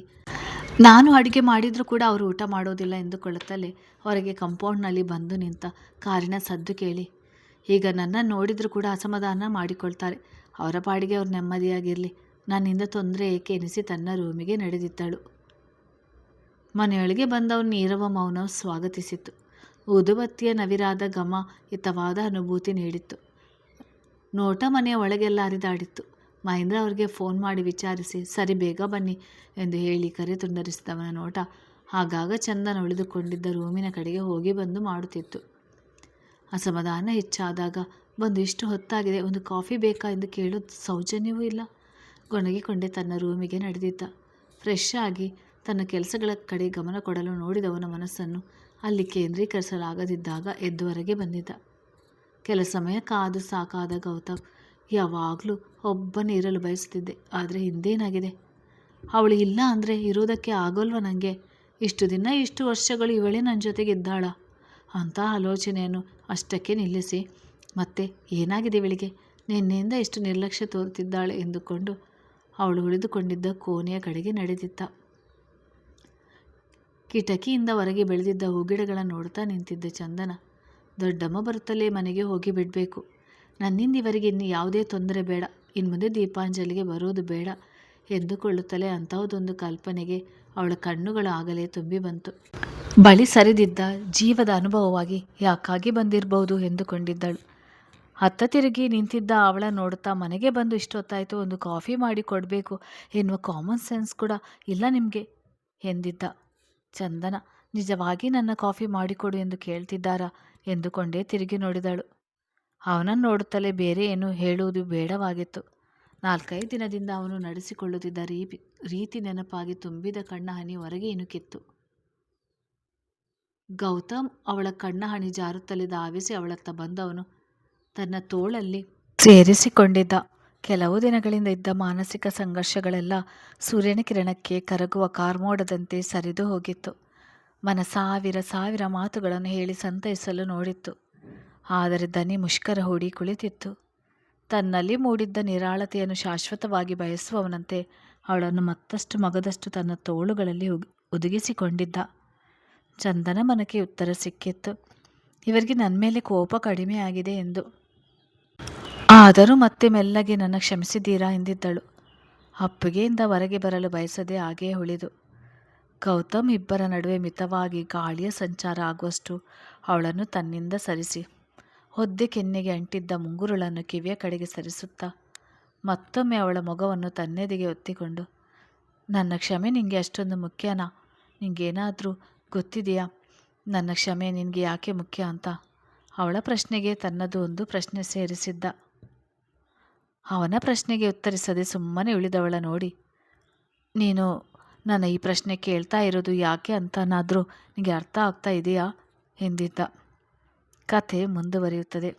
ನಾನು ಅಡುಗೆ ಮಾಡಿದರೂ ಕೂಡ ಅವರು ಊಟ ಮಾಡೋದಿಲ್ಲ ಎಂದುಕೊಳ್ಳುತ್ತಲೇ ಹೊರಗೆ ಕಾಂಪೌಂಡ್ನಲ್ಲಿ ಬಂದು ನಿಂತ ಕಾರಿನ ಸದ್ದು ಕೇಳಿ, ಈಗ ನನ್ನನ್ನು ನೋಡಿದರೂ ಕೂಡ ಅಸಮಾಧಾನ ಮಾಡಿಕೊಳ್ತಾರೆ, ಅವರ ಪಾಡಿಗೆ ಅವ್ರು ನೆಮ್ಮದಿಯಾಗಿರಲಿ, ನನ್ನಿಂದ ತೊಂದರೆ ಏಕೆ ಎನಿಸಿ ತನ್ನ ರೂಮಿಗೆ ನಡೆದಿದ್ದಳು. ಮನೆಯೊಳಗೆ ಬಂದವನು ನೀರವ ಮೌನವು ಸ್ವಾಗತಿಸಿತು. ಊದುಬತ್ತಿಯ ನವಿರಾದ ಘಮ ಹಿತವಾದ ಅನುಭೂತಿ ನೀಡಿತ್ತು. ನೋಟ ಮನೆಯ ಒಳಗೆಲ್ಲ ಹರಿದಾಡಿತ್ತು. ಮಹೇಂದ್ರ ಅವರಿಗೆ ಫೋನ್ ಮಾಡಿ ವಿಚಾರಿಸಿ, ಸರಿ ಬೇಗ ಬನ್ನಿ ಎಂದು ಹೇಳಿ ಕರೆ ತುಂಡರಿಸಿದವನ ನೋಟ ಆಗಾಗ ಚಂದನ ಉಳಿದುಕೊಂಡಿದ್ದ ರೂಮಿನ ಕಡೆಗೆ ಹೋಗಿ ಬಂದು ಮಾಡುತ್ತಿತ್ತು. ಅಸಮಾಧಾನ ಹೆಚ್ಚಾದಾಗ, ಬಂದು ಇಷ್ಟು ಹೊತ್ತಾಗಿದೆ, ಒಂದು ಕಾಫಿ ಬೇಕಾ ಎಂದು ಕೇಳೋದು ಸೌಜನ್ಯವೂ ಇಲ್ಲ. ಗೊಣಗಿಕೊಂಡೆ ತನ್ನ ರೂಮಿಗೆ ನಡೆದಿದ್ದ. ಫ್ರೆಶ್ ಆಗಿ ತನ್ನ ಕೆಲಸಗಳ ಕಡೆ ಗಮನ ಕೊಡಲು ನೋಡಿದವನ ಮನಸ್ಸನ್ನು ಅಲ್ಲಿ ಕೇಂದ್ರೀಕರಿಸಲಾಗದಿದ್ದಾಗ ಎದ್ದು ಹೊರಗೆ ಬಂದಿದ್ದ. ಕೆಲ ಸಮಯ ಕಾದು ಸಾಕಾದ ಗೌತಮ್, ಯಾವಾಗಲೂ ಒಬ್ಬನೇ ಇರಲು ಬಯಸುತ್ತಿದ್ದೆ, ಆದರೆ ಹಿಂದೇನಾಗಿದೆ? ಅವಳು ಇಲ್ಲ ಅಂದರೆ ಇರೋದಕ್ಕೆ ಆಗೋಲ್ವ ನನಗೆ? ಇಷ್ಟು ದಿನ ಇಷ್ಟು ವರ್ಷಗಳು ಇವಳೇ ನನ್ನ ಜೊತೆಗೆ ಇದ್ದಾಳ ಅಂತ ಆಲೋಚನೆಯನ್ನು ಅಷ್ಟಕ್ಕೆ ನಿಲ್ಲಿಸಿ, ಮತ್ತೆ ಏನಾಗಿದೆ ಇವಳಿಗೆ? ನಿನ್ನೆಯಿಂದ ಎಷ್ಟು ನಿರ್ಲಕ್ಷ್ಯ ತೋರುತ್ತಿದ್ದಾಳೆ ಎಂದುಕೊಂಡು ಅವಳು ಉಳಿದುಕೊಂಡಿದ್ದ ಕೋಣೆಯ ಕಡೆಗೆ ನಡೆದಿದ್ದ. ಕಿಟಕಿಯಿಂದ ಹೊರಗೆ ಬೆಳೆದಿದ್ದ ಹೂಗಿಡಗಳನ್ನು ನೋಡ್ತಾ ನಿಂತಿದ್ದ ಚಂದನ, ದೊಡ್ಡಮ್ಮ ಬರುತ್ತಲೇ ಮನೆಗೆ ಹೋಗಿ ಬಿಡಬೇಕು, ನನ್ನಿಂದ ಇವರಿಗೆ ಇನ್ನು ಯಾವುದೇ ತೊಂದರೆ ಬೇಡ, ಇನ್ಮುಂದೆ ದೀಪಾಂಜಲಿಗೆ ಬರೋದು ಬೇಡ ಎಂದುಕೊಳ್ಳುತ್ತಲೇ ಅಂತಹದೊಂದು ಕಲ್ಪನೆಗೆ ಅವಳ ಕಣ್ಣುಗಳು ಆಗಲೇ ತುಂಬಿ ಬಂತು. ಬಳಿ ಸರಿದಿದ್ದ ಜೀವದ ಅನುಭವವಾಗಿ ಯಾಕಾಗಿ ಬಂದಿರಬಹುದು ಎಂದುಕೊಂಡಿದ್ದಳು. ಅತ್ತ ತಿರುಗಿ ನಿಂತಿದ್ದ ಅವಳ ನೋಡುತ್ತಾ, ಮನೆಗೆ ಬಂದು ಇಷ್ಟೊತ್ತಾಯಿತು, ಒಂದು ಕಾಫಿ ಮಾಡಿ ಕೊಡಬೇಕು ಎನ್ನುವ ಕಾಮನ್ ಸೆನ್ಸ್ ಕೂಡ ಇಲ್ಲ ನಿಮಗೆ ಎಂದಿದ್ದ. ಚಂದನ, ನಿಜವಾಗಿ ನನ್ನ ಕಾಫಿ ಮಾಡಿಕೊಡು ಎಂದು ಕೇಳ್ತಿದ್ದಾರಾ ಎಂದುಕೊಂಡೇ ತಿರುಗಿ ನೋಡಿದಳು. ಅವನನ್ನು ನೋಡುತ್ತಲೇ ಬೇರೆ ಏನು ಹೇಳುವುದು ಬೇಡವಾಗಿತ್ತು. 4-5 ದಿನದಿಂದ ಅವನು ನಡೆಸಿಕೊಳ್ಳುತ್ತಿದ್ದ ರೀತಿ ನೆನಪಾಗಿ ತುಂಬಿದ ಕಣ್ಣ ಹನಿ ಹೊರಗೆ ಇಣುಕಿತ್ತು. ಗೌತಮ್ ಅವಳ ಕಣ್ಣ ಹನಿ ಜಾರುತ್ತಲೇ ಧಾವಿಸಿ ಅವಳತ್ತ ಬಂದವನು ತನ್ನ ತೋಳಲ್ಲಿ ಸೇರಿಸಿಕೊಂಡಿದ್ದ. ಕೆಲವು ದಿನಗಳಿಂದ ಇದ್ದ ಮಾನಸಿಕ ಸಂಘರ್ಷಗಳೆಲ್ಲ ಸೂರ್ಯನ ಕಿರಣಕ್ಕೆ ಕರಗುವ ಕಾರ್ಮೋಡದಂತೆ ಸರಿದು ಹೋಗಿತ್ತು. ಮನ ಸಾವಿರ ಮಾತುಗಳನ್ನು ಹೇಳಿ ಸಂತೈಸಲು ನೋಡಿತ್ತು, ಆದರೆ ದನಿ ಮುಷ್ಕರ ಹೂಡಿ ಕುಳಿತಿತ್ತು. ತನ್ನಲ್ಲಿ ಮೂಡಿದ್ದ ನಿರಾಳತೆಯನ್ನು ಶಾಶ್ವತವಾಗಿ ಬಯಸುವವನಂತೆ ಅವಳನ್ನು ಮತ್ತಷ್ಟು ಮಗದಷ್ಟು ತನ್ನ ತೋಳುಗಳಲ್ಲಿ ಒದಗಿಸಿಕೊಂಡಿದ್ದ. ಚಂದನ ಮನಕ್ಕೆ ಉತ್ತರ ಸಿಕ್ಕಿತ್ತು, ಇವರಿಗೆ ನನ್ನ ಮೇಲೆ ಕೋಪ ಕಡಿಮೆಯಾಗಿದೆ ಎಂದು. ಆದರೂ ಮತ್ತೆ ಮೆಲ್ಲಗೆ ನನ್ನ ಕ್ಷಮಿಸಿದ್ದೀರಾ ಎಂದಿದ್ದಳು. ಅಪ್ಪುಗೆಯಿಂದ ಹೊರಗೆ ಬರಲು ಬಯಸದೆ ಹಾಗೆಯೇ ಉಳಿದು. ಗೌತಮ್ ಇಬ್ಬರ ನಡುವೆ ಮಿತವಾಗಿ ಗಾಳಿಯ ಸಂಚಾರ ಆಗುವಷ್ಟು ಅವಳನ್ನು ತನ್ನಿಂದ ಸರಿಸಿ, ಒದ್ದೆ ಕೆನ್ನೆಗೆ ಅಂಟಿದ್ದ ಮುಂಗುರುಳನ್ನು ಕಿವಿಯ ಕಡೆಗೆ ಸರಿಸುತ್ತಾ ಮತ್ತೊಮ್ಮೆ ಅವಳ ಮೊಗವನ್ನು ತನ್ನೆದೆಗೆ ಒತ್ತಿಕೊಂಡು, ನನ್ನ ಕ್ಷಮೆ ನಿನಗೆ ಅಷ್ಟೊಂದು ಮುಖ್ಯನಾ? ನಿನಗೇನಾದರೂ ಗೊತ್ತಿದೆಯಾ ನನ್ನ ಕ್ಷಮೆ ನಿನಗೆ ಯಾಕೆ ಮುಖ್ಯ ಅಂತ? ಅವಳ ಪ್ರಶ್ನೆಗೆ ತನ್ನದು ಒಂದು ಪ್ರಶ್ನೆ ಸೇರಿಸಿದ್ದ. ಅವನ ಪ್ರಶ್ನೆಗೆ ಉತ್ತರಿಸದೆ ಸುಮ್ಮನೆ ಉಳಿದವಳ ನೋಡಿ, ನೀನು ನನ್ನ ಈ ಪ್ರಶ್ನೆ ಕೇಳ್ತಾ ಇರೋದು ಯಾಕೆ ಅಂತನಾದರೂ ನಿನಗೆ ಅರ್ಥ ಆಗ್ತಾ ಇದೆಯಾ ಎಂದಿದ್ದ. ಕಥೆ ಮುಂದುವರಿಯುತ್ತದೆ.